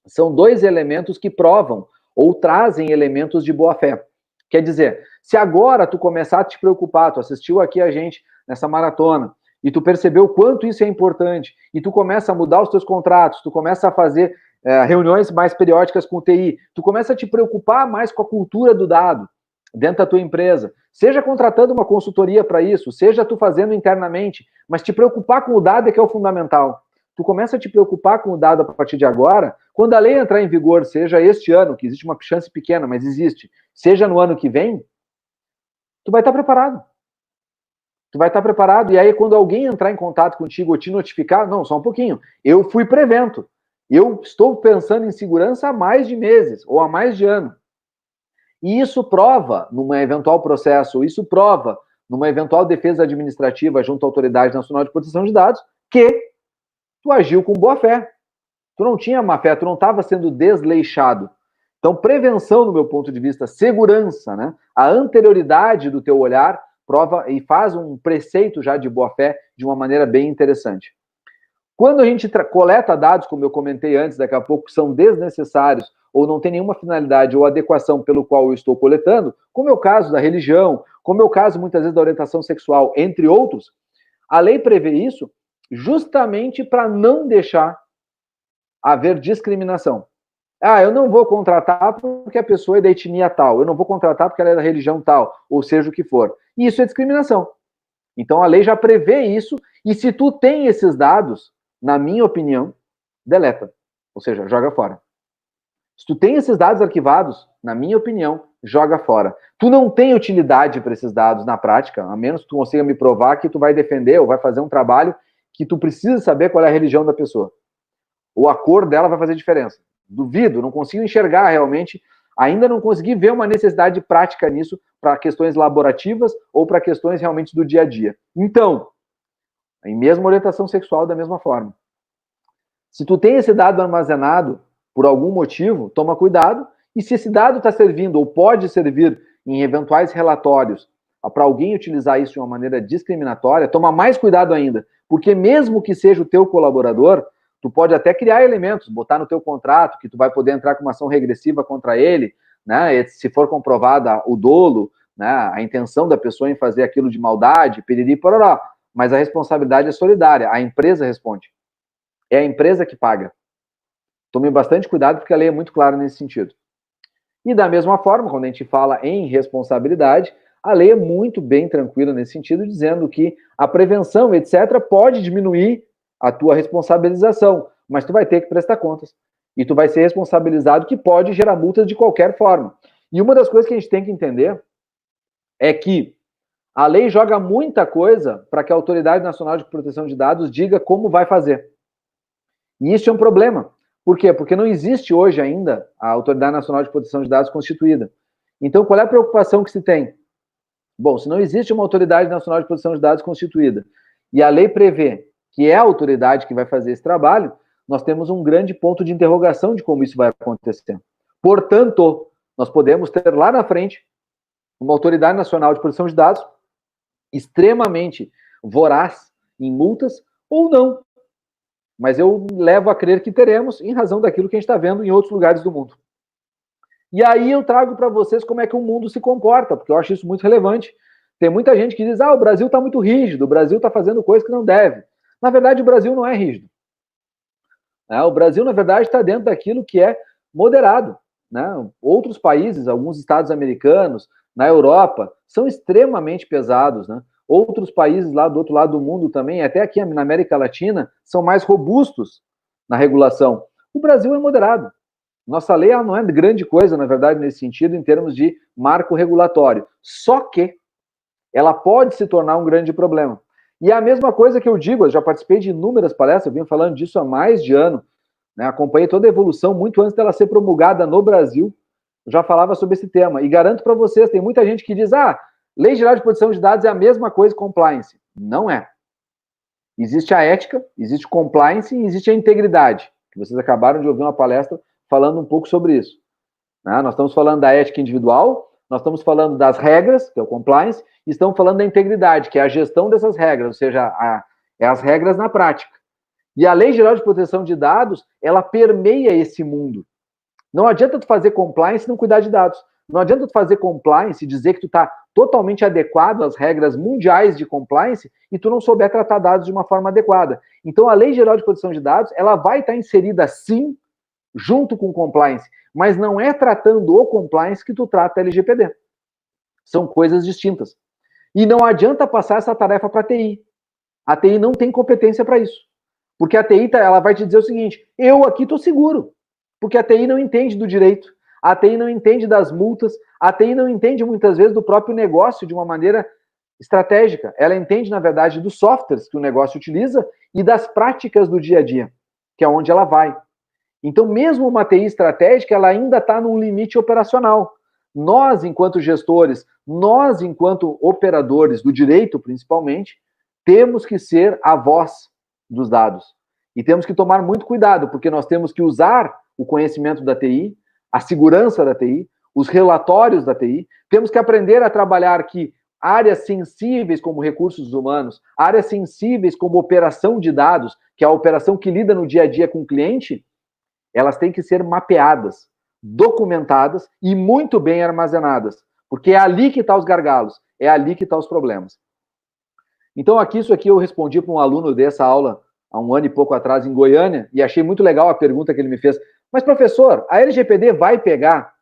são dois elementos que provam ou trazem elementos de boa-fé. Quer dizer, se agora tu começar a te preocupar, tu assistiu aqui a gente nessa maratona, e tu percebeu o quanto isso é importante, e tu começa a mudar os teus contratos, tu começa a fazer reuniões mais periódicas com o TI, tu começa a te preocupar mais com a cultura do dado dentro da tua empresa, seja contratando uma consultoria para isso, seja tu fazendo internamente, mas te preocupar com o dado é que é o fundamental. Tu começa a te preocupar com o dado a partir de agora, quando a lei entrar em vigor, seja este ano, que existe uma chance pequena, mas existe, seja no ano que vem, tu vai estar preparado. Tu vai estar preparado, e aí quando alguém entrar em contato contigo ou te notificar, não, só um pouquinho, eu fui prevento. Eu estou pensando em segurança há mais de meses, ou há mais de ano. E isso prova, num eventual processo, isso prova numa eventual defesa administrativa junto à Autoridade Nacional de Proteção de Dados, que tu agiu com boa fé. Tu não tinha má fé, tu não estava sendo desleixado. Então, prevenção, no meu ponto de vista, segurança, né? A anterioridade do teu olhar prova e faz um preceito já de boa fé de uma maneira bem interessante. Quando a gente coleta dados, como eu comentei antes, daqui a pouco, que são desnecessários ou não tem nenhuma finalidade ou adequação pelo qual eu estou coletando, como é o caso da religião, como é o caso, muitas vezes, da orientação sexual, entre outros, a lei prevê isso justamente para não deixar haver discriminação. Ah, eu não vou contratar porque a pessoa é da etnia tal, eu não vou contratar porque ela é da religião tal, ou seja o que for. Isso é discriminação. Então a lei já prevê isso, e se tu tem esses dados, na minha opinião, deleta. Ou seja, joga fora. Se tu tem esses dados arquivados, na minha opinião, joga fora. Tu não tem utilidade para esses dados na prática, a menos que tu consiga me provar que tu vai defender ou vai fazer um trabalho que tu precisa saber qual é a religião da pessoa. Ou a cor dela vai fazer diferença. Duvido, não consigo enxergar realmente, ainda não consegui ver uma necessidade prática nisso para questões laborativas ou para questões realmente do dia a dia. Então, em mesma orientação sexual da mesma forma. Se tu tem esse dado armazenado por algum motivo, toma cuidado, e se esse dado está servindo ou pode servir em eventuais relatórios para alguém utilizar isso de uma maneira discriminatória, toma mais cuidado ainda, porque mesmo que seja o teu colaborador, tu pode até criar elementos, botar no teu contrato que tu vai poder entrar com uma ação regressiva contra ele, né? Se for comprovada o dolo, né? A intenção da pessoa em fazer aquilo de maldade, piriri, pororó. Mas a responsabilidade é solidária, a empresa responde. É a empresa que paga. Tome bastante cuidado porque a lei é muito clara nesse sentido. E da mesma forma, quando a gente fala em responsabilidade, a lei é muito bem tranquila nesse sentido, dizendo que a prevenção, etc., pode diminuir a tua responsabilização, mas tu vai ter que prestar contas. E tu vai ser responsabilizado, que pode gerar multas de qualquer forma. E uma das coisas que a gente tem que entender é que a lei joga muita coisa para que a Autoridade Nacional de Proteção de Dados diga como vai fazer. E isso é um problema. Por quê? Porque não existe hoje ainda a Autoridade Nacional de Proteção de Dados constituída. Então, qual é a preocupação que se tem? Bom, se não existe uma Autoridade Nacional de Proteção de Dados constituída e a lei prevê que é a autoridade que vai fazer esse trabalho, nós temos um grande ponto de interrogação de como isso vai acontecer. Portanto, nós podemos ter lá na frente uma Autoridade Nacional de Proteção de Dados extremamente voraz em multas ou não. Mas eu levo a crer que teremos, em razão daquilo que a gente está vendo em outros lugares do mundo. E aí eu trago para vocês como é que o mundo se comporta, porque eu acho isso muito relevante. Tem muita gente que diz, o Brasil está muito rígido, o Brasil está fazendo coisa que não deve. Na verdade, o Brasil não é rígido. O Brasil, na verdade, está dentro daquilo que é moderado. Outros países, alguns estados americanos, na Europa, são extremamente pesados. Outros países lá do outro lado do mundo também, até aqui na América Latina, são mais robustos na regulação. O Brasil é moderado. Nossa lei não é grande coisa, na verdade, nesse sentido, em termos de marco regulatório. Só que ela pode se tornar um grande problema. E é a mesma coisa que eu digo, eu já participei de inúmeras palestras, eu venho falando disso há mais de ano, acompanhei toda a evolução muito antes dela ser promulgada no Brasil, eu já falava sobre esse tema. E garanto para vocês, tem muita gente que diz, Lei Geral de Proteção de Dados é a mesma coisa que compliance. Não é. Existe a ética, existe compliance e existe a integridade. Vocês acabaram de ouvir uma palestra falando um pouco sobre isso. Nós estamos falando da ética individual, nós estamos falando das regras, que é o compliance, e estamos falando da integridade, que é a gestão dessas regras, ou seja, as regras na prática. E a Lei Geral de Proteção de Dados, ela permeia esse mundo. Não adianta tu fazer compliance e não cuidar de dados. Não adianta tu fazer compliance e dizer que tu está totalmente adequado às regras mundiais de compliance e tu não souber tratar dados de uma forma adequada. Então, a Lei Geral de Proteção de Dados, ela vai estar inserida, sim, junto com o compliance, mas não é tratando o compliance que tu trata a LGPD. São coisas distintas. E não adianta passar essa tarefa para a TI. A TI não tem competência para isso. Porque a TI ela vai te dizer o seguinte, eu aqui estou seguro, porque a TI não entende do direito, a TI não entende das multas, a TI não entende muitas vezes do próprio negócio de uma maneira estratégica. Ela entende, na verdade, dos softwares que o negócio utiliza e das práticas do dia a dia, que é onde ela vai. Então, mesmo uma TI estratégica, ela ainda está num limite operacional. nós, enquanto gestores, nós, enquanto operadores do direito, principalmente, temos que ser a voz dos dados. E temos que tomar muito cuidado, porque nós temos que usar o conhecimento da TI, a segurança da TI, os relatórios da TI, temos que aprender a trabalhar aqui áreas sensíveis como recursos humanos, áreas sensíveis como operação de dados, que é a operação que lida no dia a dia com o cliente, elas têm que ser mapeadas, documentadas e muito bem armazenadas, porque é ali que estão os gargalos, é ali que estão os problemas. Então, isso aqui eu respondi para um aluno dessa aula há um ano e pouco atrás em Goiânia, e achei muito legal a pergunta que ele me fez. Mas, professor, a LGPD vai pegar?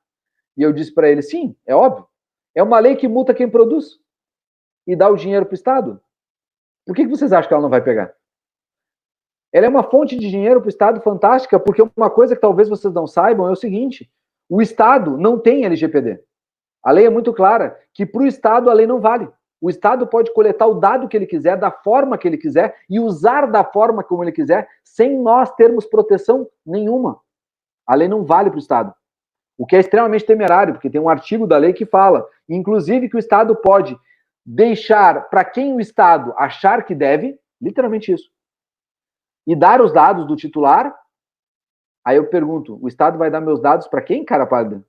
E eu disse para ele, sim, é óbvio. É uma lei que multa quem produz e dá o dinheiro para o Estado. Por que vocês acham que ela não vai pegar? Ela é uma fonte de dinheiro para o Estado fantástica, porque uma coisa que talvez vocês não saibam é o seguinte, o Estado não tem LGPD. A lei é muito clara, que para o Estado a lei não vale. O Estado pode coletar o dado que ele quiser, da forma que ele quiser, e usar da forma como ele quiser, sem nós termos proteção nenhuma. A lei não vale para o Estado. O que é extremamente temerário, porque tem um artigo da lei que fala, inclusive, que o Estado pode deixar para quem o Estado achar que deve, literalmente isso, e dar os dados do titular. Aí eu pergunto, o Estado vai dar meus dados para quem, cara pálida?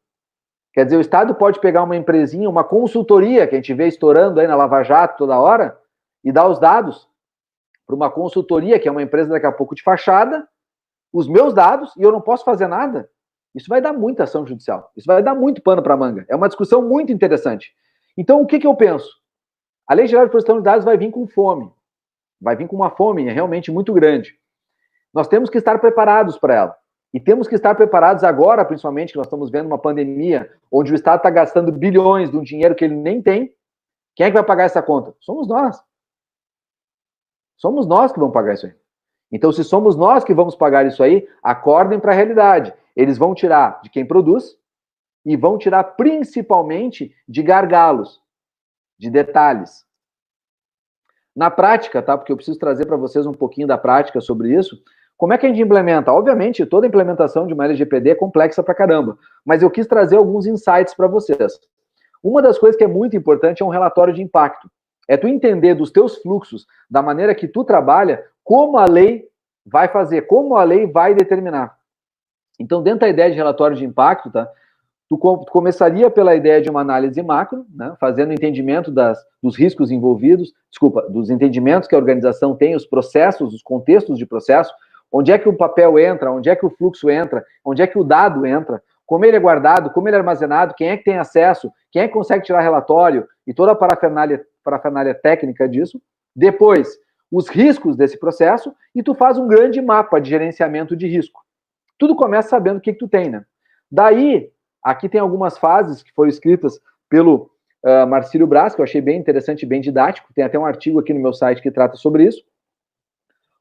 Quer dizer, o Estado pode pegar uma empresinha, uma consultoria, que a gente vê estourando aí na Lava Jato toda hora, e dar os dados para uma consultoria, que é uma empresa daqui a pouco de fachada, os meus dados, e eu não posso fazer nada. Isso vai dar muita ação judicial. Isso vai dar muito pano para manga. É uma discussão muito interessante. Então, o que eu penso? A Lei Geral de Proteção de Dados vai vir com fome. Vai vir com uma fome realmente muito grande. Nós temos que estar preparados para ela. E temos que estar preparados agora, principalmente, que nós estamos vendo uma pandemia, onde o Estado está gastando bilhões de um dinheiro que ele nem tem. Quem é que vai pagar essa conta? Somos nós. Somos nós que vamos pagar isso aí. Então, se somos nós que vamos pagar isso aí, acordem para a realidade. Eles vão tirar de quem produz e vão tirar principalmente de gargalos, de detalhes. Na prática, tá? Porque eu preciso trazer para vocês um pouquinho da prática sobre isso. Como é que a gente implementa? Obviamente, toda implementação de uma LGPD é complexa pra caramba, mas eu quis trazer alguns insights para vocês. Uma das coisas que é muito importante é um relatório de impacto. É tu entender dos teus fluxos, da maneira que tu trabalha, como a lei vai fazer, como a lei vai determinar. Então, dentro da ideia de relatório de impacto, tá? Tu começaria pela ideia de uma análise macro, né, fazendo entendimento dos riscos envolvidos, dos entendimentos que a organização tem, os processos, os contextos de processo, onde é que o papel entra, onde é que o fluxo entra, onde é que o dado entra, como ele é guardado, como ele é armazenado, quem é que tem acesso, quem é que consegue tirar relatório e toda a parafernália técnica disso. Depois, os riscos desse processo e tu faz um grande mapa de gerenciamento de risco. Tudo começa sabendo o que tu tem, né? Daí, aqui tem algumas fases que foram escritas pelo Marcílio Braz, que eu achei bem interessante e bem didático. Tem até um artigo aqui no meu site que trata sobre isso,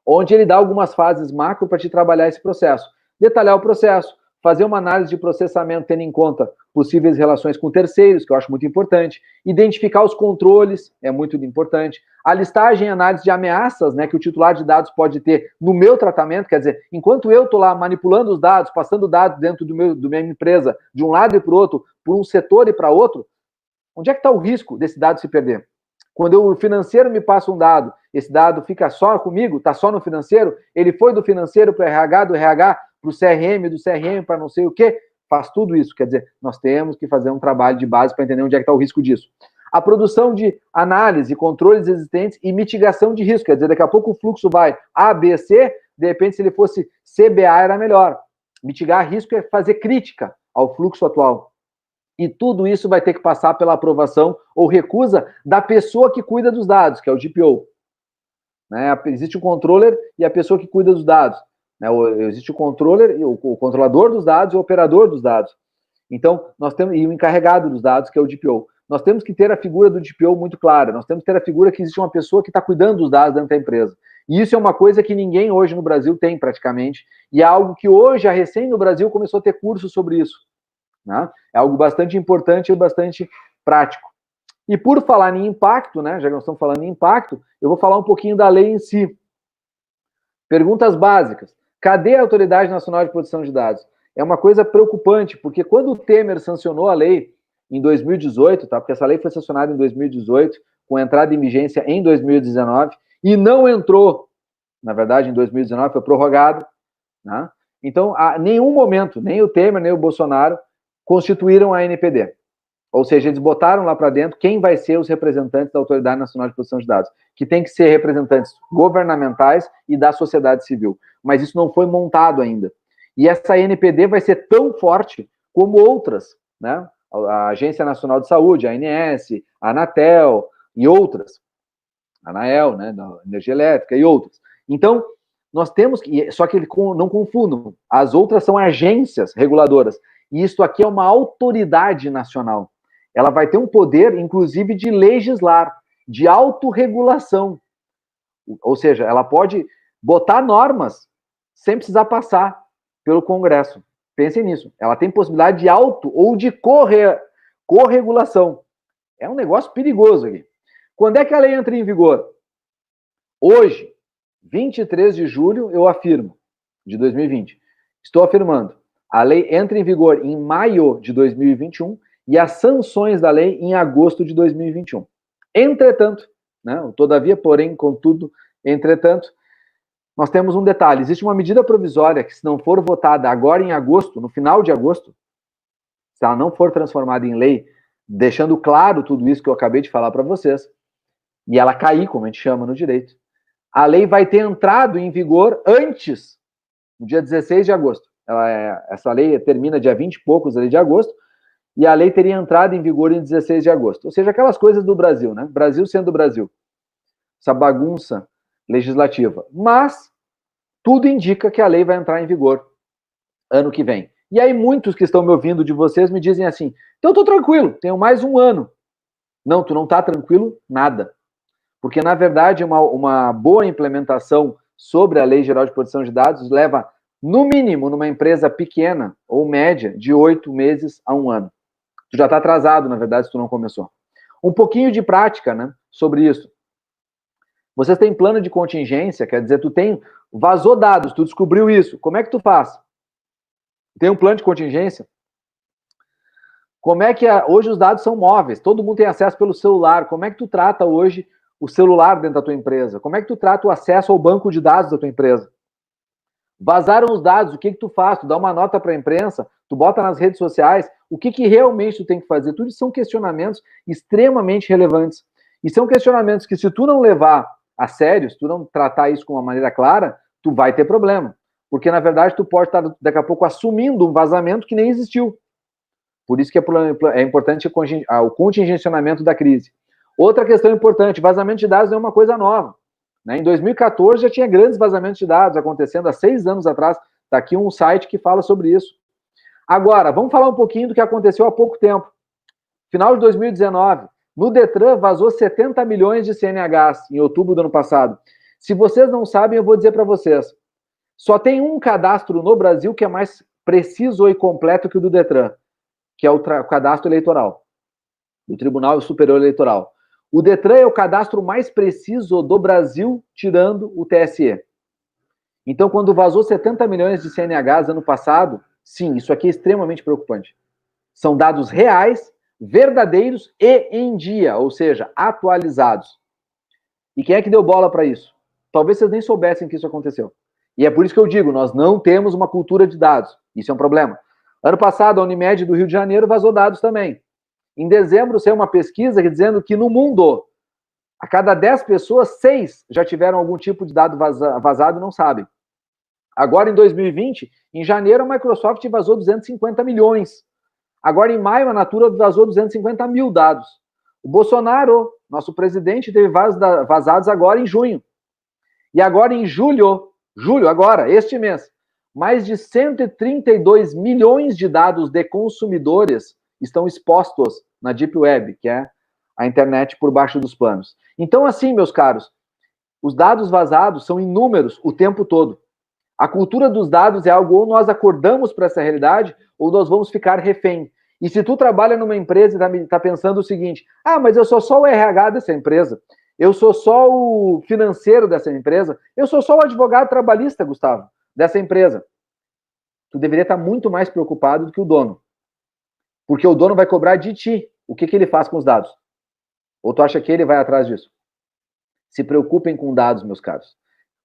onde ele dá algumas fases macro para te trabalhar esse processo. Detalhar o processo, fazer uma análise de processamento tendo em conta possíveis relações com terceiros, que eu acho muito importante, identificar os controles, é muito importante, a listagem e análise de ameaças, né, que o titular de dados pode ter no meu tratamento, quer dizer, enquanto eu estou lá manipulando os dados, passando dados dentro do minha empresa, de um lado e para o outro, por um setor e para outro, onde é que está o risco desse dado se perder? Quando o financeiro me passa um dado, esse dado fica só comigo, está só no financeiro, ele foi do financeiro para o RH, do RH para o CRM, do CRM para não sei o quê, faz tudo isso. Quer dizer, nós temos que fazer um trabalho de base para entender onde é que está o risco disso. A produção de análise, controles existentes e mitigação de risco. Quer dizer, daqui a pouco o fluxo vai A, B, C, de repente se ele fosse CBA era melhor. Mitigar risco é fazer crítica ao fluxo atual. E tudo isso vai ter que passar pela aprovação ou recusa da pessoa que cuida dos dados, que é o DPO. Né? Existe o controller e a pessoa que cuida dos dados. Né? Existe o controller, o controlador dos dados e o operador dos dados. Então, nós temos, e o encarregado dos dados, que é o DPO. Nós temos que ter a figura do DPO muito clara. Nós temos que ter a figura que existe uma pessoa que está cuidando dos dados dentro da empresa. E isso é uma coisa que ninguém hoje no Brasil tem praticamente. E é algo que hoje, a recém no Brasil, começou a ter cursos sobre isso. Né? É algo bastante importante e bastante prático. E por falar em impacto, né, já que nós estamos falando em impacto, eu vou falar um pouquinho da lei em si. Perguntas básicas. Cadê a Autoridade Nacional de Proteção de Dados? É uma coisa preocupante, porque quando o Temer sancionou a lei, em 2018, tá? Porque essa lei foi sancionada em 2018, com entrada em vigência em 2019, e não entrou, na verdade, em 2019, foi prorrogado, né? Então, a nenhum momento, nem o Temer, nem o Bolsonaro constituíram a NPD. Ou seja, eles botaram lá para dentro quem vai ser os representantes da Autoridade Nacional de Proteção de Dados, que tem que ser representantes governamentais e da sociedade civil. Mas isso não foi montado ainda. E essa NPD vai ser tão forte como outras, né? A Agência Nacional de Saúde, a ANS, a Anatel e outras. A ANAEL, né, da energia elétrica e outras. Então, nós temos que... Só que não confundam. As outras são agências reguladoras. E isso aqui é uma autoridade nacional. Ela vai ter um poder, inclusive, de legislar, de autorregulação. Ou seja, ela pode botar normas sem precisar passar pelo Congresso. Pensem nisso. Ela tem possibilidade de auto ou de corregulação. É um negócio perigoso aqui. Quando é que a lei entra em vigor? Hoje, 23 de julho, eu afirmo, de 2020. Estou afirmando. A lei entra em vigor em maio de 2021 e as sanções da lei em agosto de 2021. Entretanto, né, todavia, porém, contudo, entretanto, nós temos um detalhe. Existe uma medida provisória que, se não for votada agora em agosto, no final de agosto, se ela não for transformada em lei, deixando claro tudo isso que eu acabei de falar para vocês, e ela cair, como a gente chama no direito, a lei vai ter entrado em vigor antes, no dia 16 de agosto. Essa lei termina dia 20 e poucos de agosto, e a lei teria entrado em vigor em 16 de agosto. Ou seja, aquelas coisas do Brasil, né? Brasil sendo Brasil. Essa bagunça legislativa. Mas tudo indica que a lei vai entrar em vigor ano que vem. E aí muitos que estão me ouvindo de vocês me dizem assim, então eu tô tranquilo, tenho mais um ano. Não, tu não tá tranquilo nada. Porque, na verdade, uma boa implementação sobre a Lei Geral de Proteção de Dados leva, no mínimo, numa empresa pequena ou média, de 8 meses a 1 ano. Tu já está atrasado, na verdade, se tu não começou. Um pouquinho de prática, né, sobre isso. Vocês têm plano de contingência, quer dizer, vazou dados, tu descobriu isso. Como é que tu faz? Tem um plano de contingência? Como é que hoje os dados são móveis? Todo mundo tem acesso pelo celular. Como é que tu trata hoje o celular dentro da tua empresa? Como é que tu trata o acesso ao banco de dados da tua empresa? Vazaram os dados, o que tu faz? Tu dá uma nota para a imprensa, tu bota nas redes sociais, o que realmente tu tem que fazer? Tudo isso são questionamentos extremamente relevantes. E são questionamentos que, se tu não levar a sério, se tu não tratar isso com uma maneira clara, tu vai ter problema. Porque, na verdade, tu pode estar, daqui a pouco, assumindo um vazamento que nem existiu. Por isso que é importante o contingenciamento da crise. Outra questão importante, vazamento de dados não é uma coisa nova. Né? Em 2014 já tinha grandes vazamentos de dados acontecendo, há 6 anos atrás. Está aqui um site que fala sobre isso. Agora, vamos falar um pouquinho do que aconteceu há pouco tempo. Final de 2019, no Detran vazou 70 milhões de CNHs em outubro do ano passado. Se vocês não sabem, eu vou dizer para vocês. Só tem um cadastro no Brasil que é mais preciso e completo que o do Detran, que é o cadastro eleitoral, do Tribunal Superior Eleitoral. O Detran é o cadastro mais preciso do Brasil, tirando o TSE. Então, quando vazou 70 milhões de CNHs ano passado, sim, isso aqui é extremamente preocupante. São dados reais, verdadeiros e em dia, ou seja, atualizados. E quem é que deu bola para isso? Talvez vocês nem soubessem que isso aconteceu. E é por isso que eu digo, nós não temos uma cultura de dados. Isso é um problema. Ano passado, a Unimed do Rio de Janeiro vazou dados também. Em dezembro, saiu uma pesquisa dizendo que no mundo, a cada 10 pessoas, 6 já tiveram algum tipo de dado vazado e não sabem. Agora, em 2020, em janeiro, a Microsoft vazou 250 milhões. Agora, em maio, a Natura vazou 250 mil dados. O Bolsonaro, nosso presidente, teve vazados agora em junho. E agora, em julho, agora, este mês, mais de 132 milhões de dados de consumidores estão expostos na Deep Web, que é a internet por baixo dos panos. Então, assim, meus caros, os dados vazados são inúmeros o tempo todo. A cultura dos dados é algo, ou nós acordamos para essa realidade, ou nós vamos ficar refém. E se tu trabalha numa empresa e está pensando o seguinte, mas eu sou só o RH dessa empresa, eu sou só o financeiro dessa empresa, eu sou só o advogado trabalhista, Gustavo, dessa empresa. Tu deveria estar muito mais preocupado do que o dono. Porque o dono vai cobrar de ti. O que ele faz com os dados? Ou tu acha que ele vai atrás disso? Se preocupem com dados, meus caros.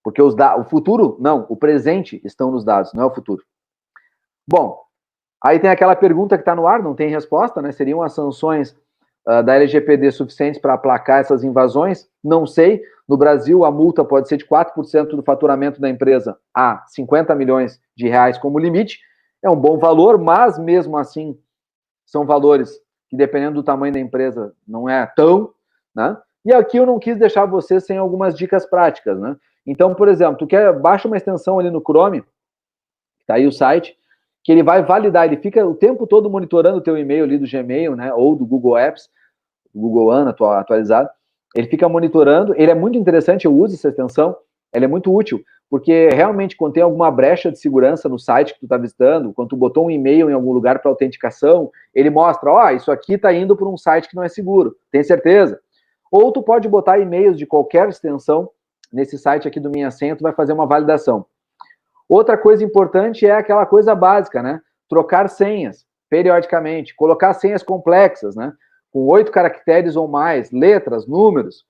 Porque o futuro, não, o presente estão nos dados, não é o futuro. Bom, aí tem aquela pergunta que está no ar, não tem resposta, né? Seriam as sanções da LGPD suficientes para aplacar essas invasões? Não sei. No Brasil, a multa pode ser de 4% do faturamento da empresa a 50 milhões de reais como limite. É um bom valor, mas mesmo assim são valores que, dependendo do tamanho da empresa, não é tão, né? E aqui eu não quis deixar vocês sem algumas dicas práticas, né? Então, por exemplo, tu baixa uma extensão ali no Chrome, tá aí o site, que ele vai validar, ele fica o tempo todo monitorando o teu e-mail ali do Gmail, né, ou do Google Apps, do Google One atualizado, ele fica monitorando, ele é muito interessante, eu uso essa extensão, ela é muito útil, porque realmente quando tem alguma brecha de segurança no site que tu está visitando, quando tu botou um e-mail em algum lugar para autenticação, ele mostra, ó, isso aqui está indo para um site que não é seguro, tem certeza? Ou tu pode botar e-mails de qualquer extensão nesse site aqui do Minha Senha, tu vai fazer uma validação. Outra coisa importante é aquela coisa básica, né? Trocar senhas periodicamente, colocar senhas complexas, né? Com 8 caracteres ou mais, letras, números.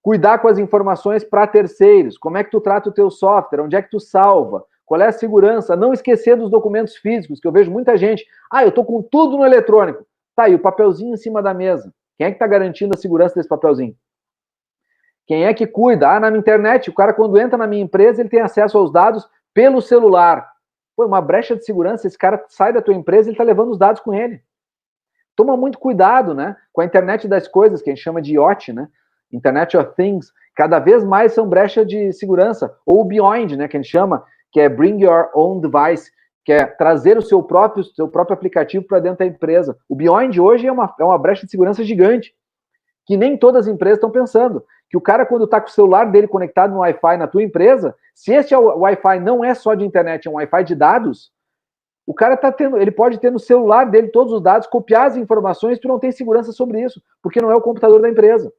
Cuidar com as informações para terceiros. Como é que tu trata o teu software? Onde é que tu salva? Qual é a segurança? Não esquecer dos documentos físicos, que eu vejo muita gente. Ah, eu tô com tudo no eletrônico. Tá aí, o papelzinho em cima da mesa. Quem é que tá garantindo a segurança desse papelzinho? Quem é que cuida? Ah, na minha internet, o cara quando entra na minha empresa, ele tem acesso aos dados pelo celular. Pô, uma brecha de segurança, esse cara sai da tua empresa, ele tá levando os dados com ele. Toma muito cuidado, né? Com a internet das coisas, que a gente chama de IoT, né? Internet of Things. Cada vez mais são brechas de segurança. Ou o Beyond, né? Que a gente chama, que é Bring Your Own Device, que é trazer o seu próprio aplicativo para dentro da empresa. O Beyond hoje é uma brecha de segurança gigante, que nem todas as empresas estão pensando. Que o cara, quando está com o celular dele conectado no Wi-Fi na tua empresa, se esse Wi-Fi não é só de internet, é um Wi-Fi de dados, o cara ele pode ter no celular dele todos os dados, copiar as informações, tu não tem segurança sobre isso, porque não é o computador da empresa.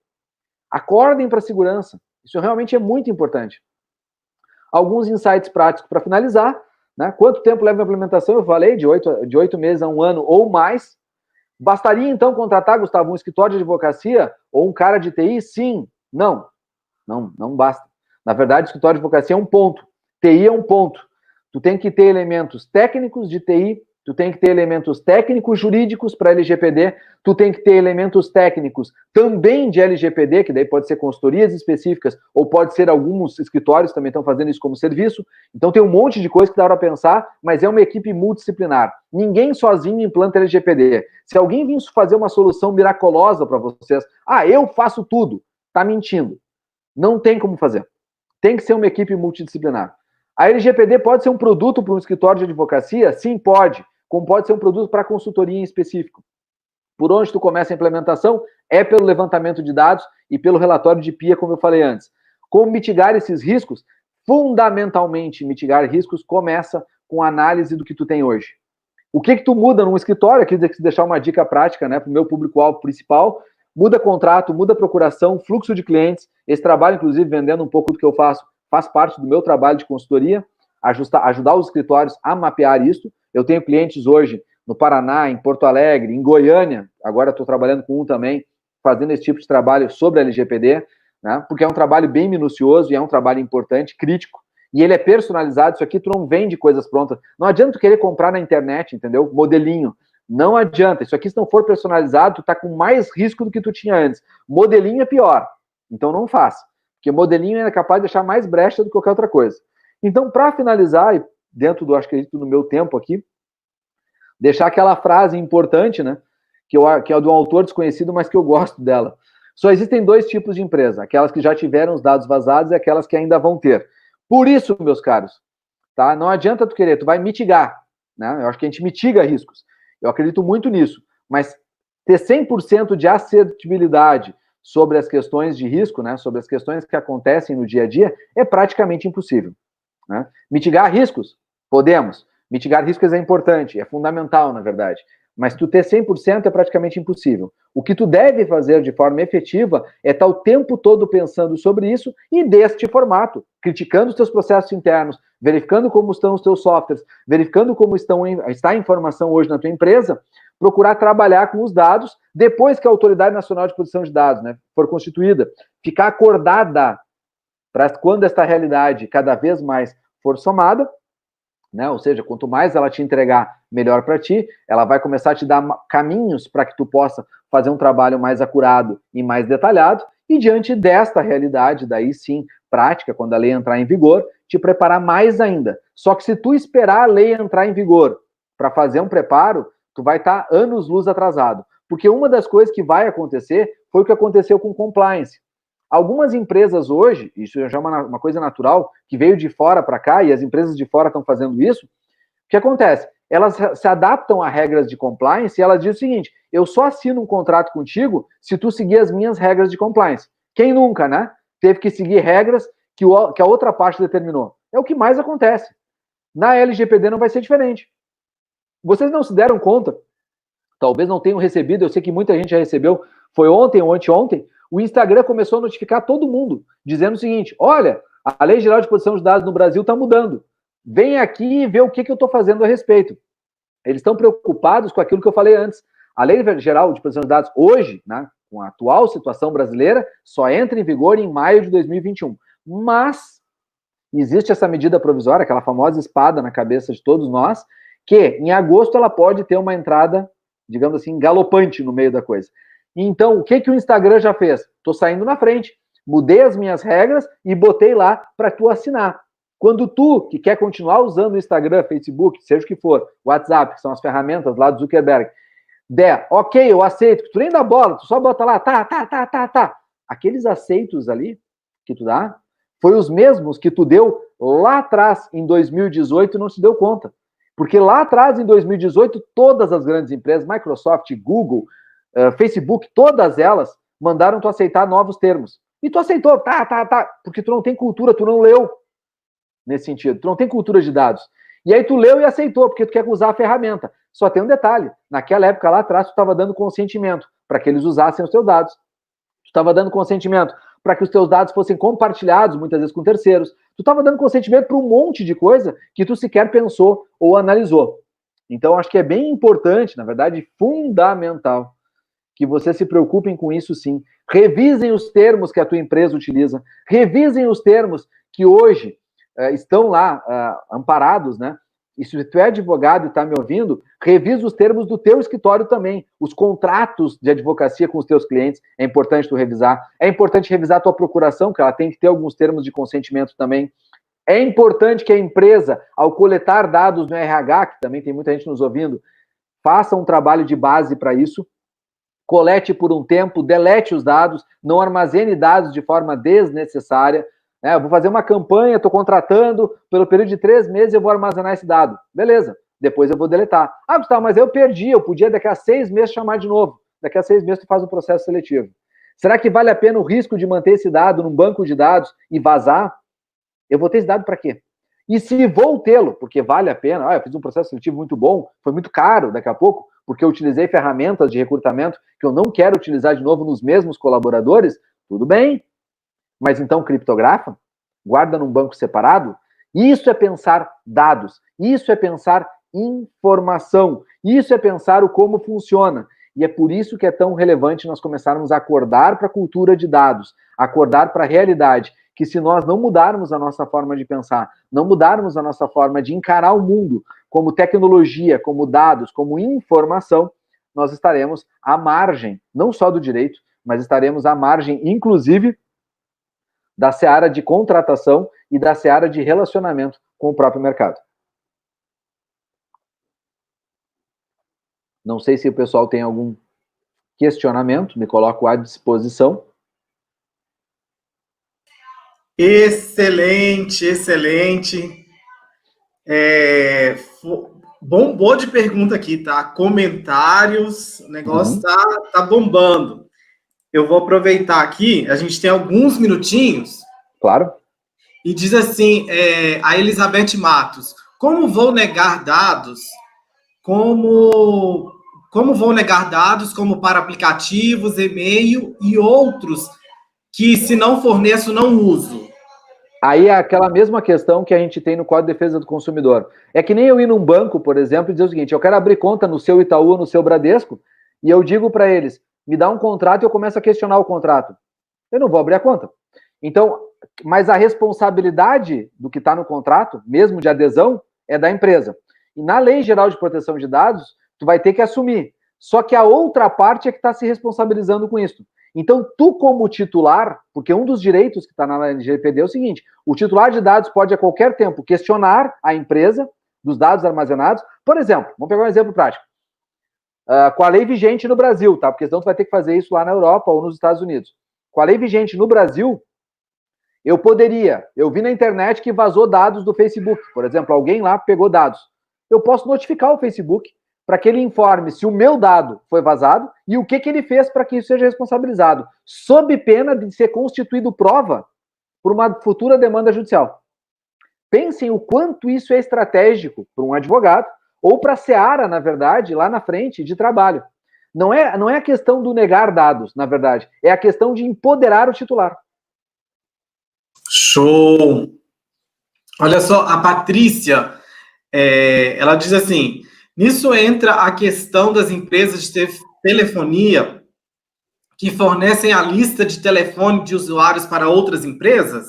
Acordem para a segurança. Isso realmente é muito importante. Alguns insights práticos para finalizar, né? Quanto tempo leva a implementação? Eu falei, de 8 meses a 1 ano ou mais. Bastaria, então, contratar, Gustavo, um escritório de advocacia ou um cara de TI? Sim. Não basta. Na verdade, o escritório de advocacia é um ponto. TI é um ponto. Tu tem que ter elementos técnicos de TI, tu tem que ter elementos técnicos jurídicos para LGPD, tu tem que ter elementos técnicos também de LGPD, que daí pode ser consultorias específicas, ou pode ser alguns escritórios também estão fazendo isso como serviço. Então tem um monte de coisa que dá para pensar, mas é uma equipe multidisciplinar. Ninguém sozinho implanta LGPD. Se alguém vir fazer uma solução miraculosa para vocês, eu faço tudo, tá mentindo. Não tem como fazer. Tem que ser uma equipe multidisciplinar. A LGPD pode ser um produto para um escritório de advocacia? Sim, pode. Como pode ser um produto para consultoria em específico. Por onde tu começa a implementação é pelo levantamento de dados e pelo relatório de PIA, como eu falei antes. Como mitigar esses riscos? Fundamentalmente, mitigar riscos começa com a análise do que tu tem hoje. O que tu muda num escritório? Aqui deixar uma dica prática, né, para o meu público-alvo principal. Muda contrato, muda procuração, fluxo de clientes. Esse trabalho, inclusive, vendendo um pouco do que eu faço, faz parte do meu trabalho de consultoria, ajudar os escritórios a mapear isso. Eu tenho clientes hoje no Paraná, em Porto Alegre, em Goiânia, agora estou trabalhando com um também, fazendo esse tipo de trabalho sobre a LGPD, né? Porque é um trabalho bem minucioso e é um trabalho importante, crítico, e ele é personalizado. Isso aqui tu não vende coisas prontas. Não adianta tu querer comprar na internet, entendeu? Modelinho. Não adianta. Isso aqui, se não for personalizado, tu tá com mais risco do que tu tinha antes. Modelinho é pior. Então não faça. Porque modelinho é capaz de deixar mais brecha do que qualquer outra coisa. Então, para finalizar, e dentro do, acho que do meu tempo aqui, deixar aquela frase importante, né? Que é de um autor desconhecido, mas que eu gosto dela. Só existem 2 tipos de empresa. Aquelas que já tiveram os dados vazados e aquelas que ainda vão ter. Por isso, meus caros, tá? Não adianta tu querer, tu vai mitigar. Né? Eu acho que a gente mitiga riscos. Eu acredito muito nisso. Mas ter 100% de assertibilidade sobre as questões de risco, né, sobre as questões que acontecem no dia a dia, é praticamente impossível. Né? Mitigar riscos? Podemos. Mitigar riscos é importante, é fundamental, na verdade. Mas tu ter 100% é praticamente impossível. O que tu deve fazer de forma efetiva é estar o tempo todo pensando sobre isso e deste formato, criticando os teus processos internos, verificando como estão os teus softwares, verificando como está a informação hoje na tua empresa, procurar trabalhar com os dados depois que a Autoridade Nacional de Proteção de Dados, né, for constituída, ficar acordada para quando esta realidade cada vez mais for somada, né, ou seja, quanto mais ela te entregar, melhor para ti, ela vai começar a te dar caminhos para que tu possa fazer um trabalho mais acurado e mais detalhado, e diante desta realidade, daí sim, prática, quando a lei entrar em vigor, te preparar mais ainda. Só que se tu esperar a lei entrar em vigor para fazer um preparo, tu vai estar anos-luz atrasado. Porque uma das coisas que vai acontecer foi o que aconteceu com compliance. Algumas empresas hoje, isso já é uma coisa natural, que veio de fora para cá, e as empresas de fora estão fazendo isso, o que acontece? Elas se adaptam a regras de compliance e elas dizem o seguinte, eu só assino um contrato contigo se tu seguir as minhas regras de compliance. Quem nunca, né? Teve que seguir regras que a outra parte determinou. É o que mais acontece. Na LGPD não vai ser diferente. Vocês não se deram conta, talvez não tenham recebido, eu sei que muita gente já recebeu, foi ontem ou anteontem, o Instagram começou a notificar todo mundo, dizendo o seguinte, olha, a Lei Geral de Proteção de Dados no Brasil está mudando. Vem aqui e vê o que eu estou fazendo a respeito. Eles estão preocupados com aquilo que eu falei antes. A Lei Geral de Proteção de Dados, hoje, né, com a atual situação brasileira, só entra em vigor em maio de 2021. Mas existe essa medida provisória, aquela famosa espada na cabeça de todos nós, que em agosto ela pode ter uma entrada, digamos assim, galopante no meio da coisa. Então, o que o Instagram já fez? Estou saindo na frente, mudei as minhas regras e botei lá para tu assinar. Quando tu, que quer continuar usando o Instagram, Facebook, seja o que for, WhatsApp, que são as ferramentas lá do Zuckerberg, der, ok, eu aceito, tu nem dá bola, tu só bota lá, tá. Aqueles aceitos ali que tu dá, foi os mesmos que tu deu lá atrás, em 2018, e não se deu conta. Porque lá atrás, em 2018, todas as grandes empresas, Microsoft, Google, Facebook, todas elas mandaram tu aceitar novos termos. E tu aceitou, tá, porque tu não tem cultura, tu não leu nesse sentido, tu não tem cultura de dados. E aí tu leu e aceitou, porque tu quer usar a ferramenta. Só tem um detalhe, naquela época lá atrás, tu estava dando consentimento para que eles usassem os teus dados. Tu estava dando consentimento para que os teus dados fossem compartilhados, muitas vezes com terceiros. Tu estava dando consentimento para um monte de coisa que tu sequer pensou ou analisou. Então, acho que é bem importante, na verdade, fundamental, que vocês se preocupem com isso sim. Revisem os termos que a tua empresa utiliza, revisem os termos que hoje estão lá amparados, né? E se tu é advogado e está me ouvindo, revisa os termos do teu escritório também. Os contratos de advocacia com os teus clientes, é importante tu revisar. É importante revisar a tua procuração, que ela tem que ter alguns termos de consentimento também. É importante que a empresa, ao coletar dados no RH, que também tem muita gente nos ouvindo, faça um trabalho de base para isso. Colete por um tempo, delete os dados, não armazene dados de forma desnecessária. Eu vou fazer uma campanha, estou contratando, pelo período de 3 meses eu vou armazenar esse dado. Beleza, depois eu vou deletar. Gustavo, mas eu perdi, eu podia daqui a 6 meses chamar de novo. Daqui a 6 meses tu faz um processo seletivo. Será que vale a pena o risco de manter esse dado num banco de dados e vazar? Eu vou ter esse dado para quê? E se vou tê-lo, porque vale a pena, eu fiz um processo seletivo muito bom, foi muito caro daqui a pouco, porque eu utilizei ferramentas de recrutamento que eu não quero utilizar de novo nos mesmos colaboradores, tudo bem. Mas então criptografa? Guarda num banco separado? Isso é pensar dados, isso é pensar informação, isso é pensar o como funciona. E é por isso que é tão relevante nós começarmos a acordar para a cultura de dados, acordar para a realidade, que se nós não mudarmos a nossa forma de pensar, não mudarmos a nossa forma de encarar o mundo como tecnologia, como dados, como informação, nós estaremos à margem, não só do direito, mas estaremos à margem, inclusive, da seara de contratação e da seara de relacionamento com o próprio mercado. Não sei se o pessoal tem algum questionamento, me coloco à disposição. Excelente. Bombou de pergunta aqui, tá? Comentários, o negócio tá bombando. Eu vou aproveitar aqui, a gente tem alguns minutinhos. Claro. E diz assim, a Elizabeth Matos, como vou negar dados? Como vou negar dados como para aplicativos, e-mail e outros que, se não forneço, não uso? Aí é aquela mesma questão que a gente tem no Código de Defesa do Consumidor. É que nem eu ir num banco, por exemplo, e dizer o seguinte: eu quero abrir conta no seu Itaú ou no seu Bradesco, e eu digo para eles, me dá um contrato e eu começo a questionar o contrato. Eu não vou abrir a conta. Então, mas a responsabilidade do que está no contrato, mesmo de adesão, é da empresa. E na Lei Geral de Proteção de Dados, tu vai ter que assumir. Só que a outra parte é que está se responsabilizando com isso. Então, tu como titular, porque um dos direitos que está na LGPD é o seguinte: o titular de dados pode a qualquer tempo questionar a empresa dos dados armazenados. Por exemplo, vamos pegar um exemplo prático. Com a lei vigente no Brasil, tá? Porque senão tu vai ter que fazer isso lá na Europa ou nos Estados Unidos. Com a lei vigente no Brasil, eu vi na internet que vazou dados do Facebook, por exemplo, alguém lá pegou dados. Eu posso notificar o Facebook para que ele informe se o meu dado foi vazado e o que ele fez para que isso seja responsabilizado, sob pena de ser constituído prova por uma futura demanda judicial. Pensem o quanto isso é estratégico para um advogado ou para a seara, na verdade, lá na frente, de trabalho. Não é a questão do negar dados, na verdade, é a questão de empoderar o titular. Show! Olha só, a Patrícia, ela diz assim, nisso entra a questão das empresas de telefonia que fornecem a lista de telefone de usuários para outras empresas?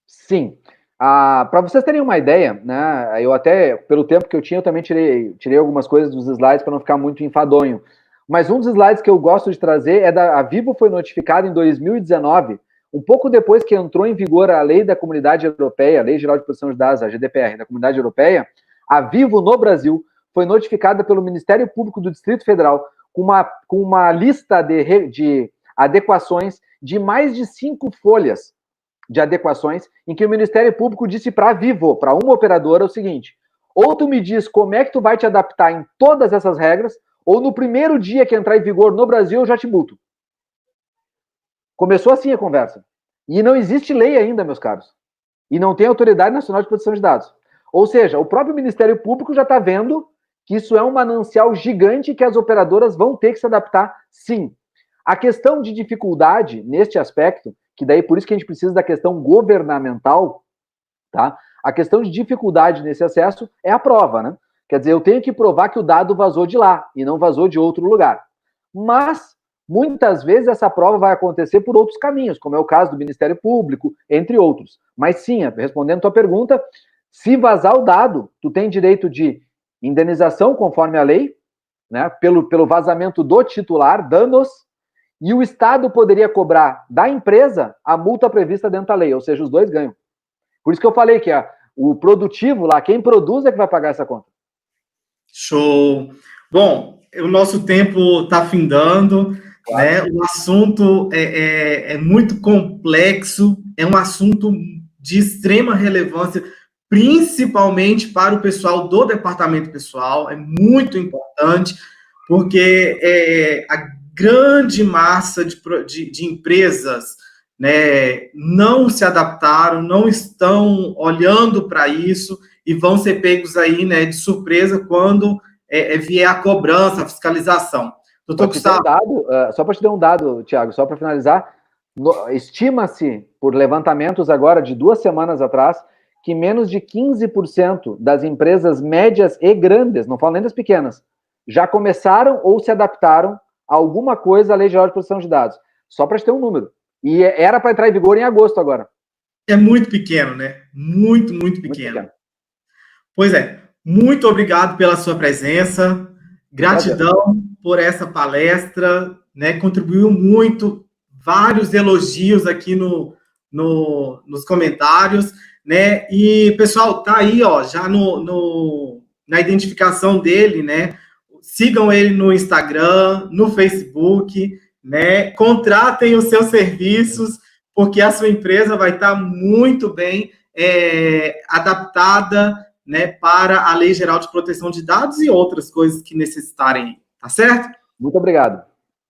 Sim. Para vocês terem uma ideia, né, eu até, pelo tempo que eu tinha, eu também tirei algumas coisas dos slides para não ficar muito enfadonho. Mas um dos slides que eu gosto de trazer é a Vivo foi notificada em 2019, um pouco depois que entrou em vigor a lei da Comunidade Europeia, a Lei Geral de Proteção de Dados, a GDPR, da Comunidade Europeia. A Vivo, no Brasil, foi notificada pelo Ministério Público do Distrito Federal com uma lista de adequações de mais de 5 folhas de adequações, em que o Ministério Público disse para a Vivo, para uma operadora, o seguinte: ou tu me diz como é que tu vai te adaptar em todas essas regras, ou no primeiro dia que entrar em vigor no Brasil, eu já te multo. Começou assim a conversa. E não existe lei ainda, meus caros. E não tem Autoridade Nacional de Proteção de Dados. Ou seja, o próprio Ministério Público já está manancial que isso é um manancial gigante que as operadoras vão ter que se adaptar, sim. A questão de dificuldade neste aspecto, que daí por isso que a gente precisa da questão governamental, tá? A questão de dificuldade nesse acesso é a prova, né? Quer dizer, eu tenho que provar que o dado vazou de lá e não vazou de outro lugar. Mas, muitas vezes, essa prova vai acontecer por outros caminhos, como é o caso do Ministério Público, entre outros. Mas sim, respondendo a tua pergunta, se vazar o dado, tu tem direito de indenização conforme a lei, né, pelo vazamento do titular, danos, e o Estado poderia cobrar da empresa a multa prevista dentro da lei, ou seja, os dois ganham. Por isso que eu falei que o produtivo lá, quem produz é que vai pagar essa conta. Show! Bom, o nosso tempo está findando, claro, né? O assunto é muito complexo, é um assunto de extrema relevância, principalmente para o pessoal do departamento pessoal, é muito importante, porque a grande massa de empresas, né, não se adaptaram, não estão olhando para isso e vão ser pegos aí, né, de surpresa quando vier a cobrança, a fiscalização. Doutor Gustavo. Só para te dar um dado, Thiago, só para finalizar, estima-se, por levantamentos agora de 2 semanas atrás, que menos de 15% das empresas médias e grandes, não falo nem das pequenas, já começaram ou se adaptaram a alguma coisa à Lei Geral de Proteção de Dados. Só para te ter um número. E era para entrar em vigor em agosto agora. É muito pequeno, né? Muito, muito pequeno. Muito pequeno. Pois é. Muito obrigado pela sua presença. Gratidão por essa palestra, né? Contribuiu muito. Vários elogios aqui nos comentários, né? E, pessoal, tá aí, ó, já na identificação dele, né? Sigam ele no Instagram, no Facebook, né? Contratem os seus serviços, porque a sua empresa vai estar muito bem adaptada, né, para a Lei Geral de Proteção de Dados e outras coisas que necessitarem, tá certo? Muito obrigado.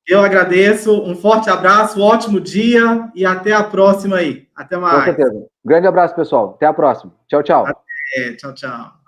Eu agradeço, um forte abraço, um ótimo dia e até a próxima aí. Até mais. Com certeza. Um grande abraço, pessoal. Até a próxima. Tchau, tchau. Tchau, tchau.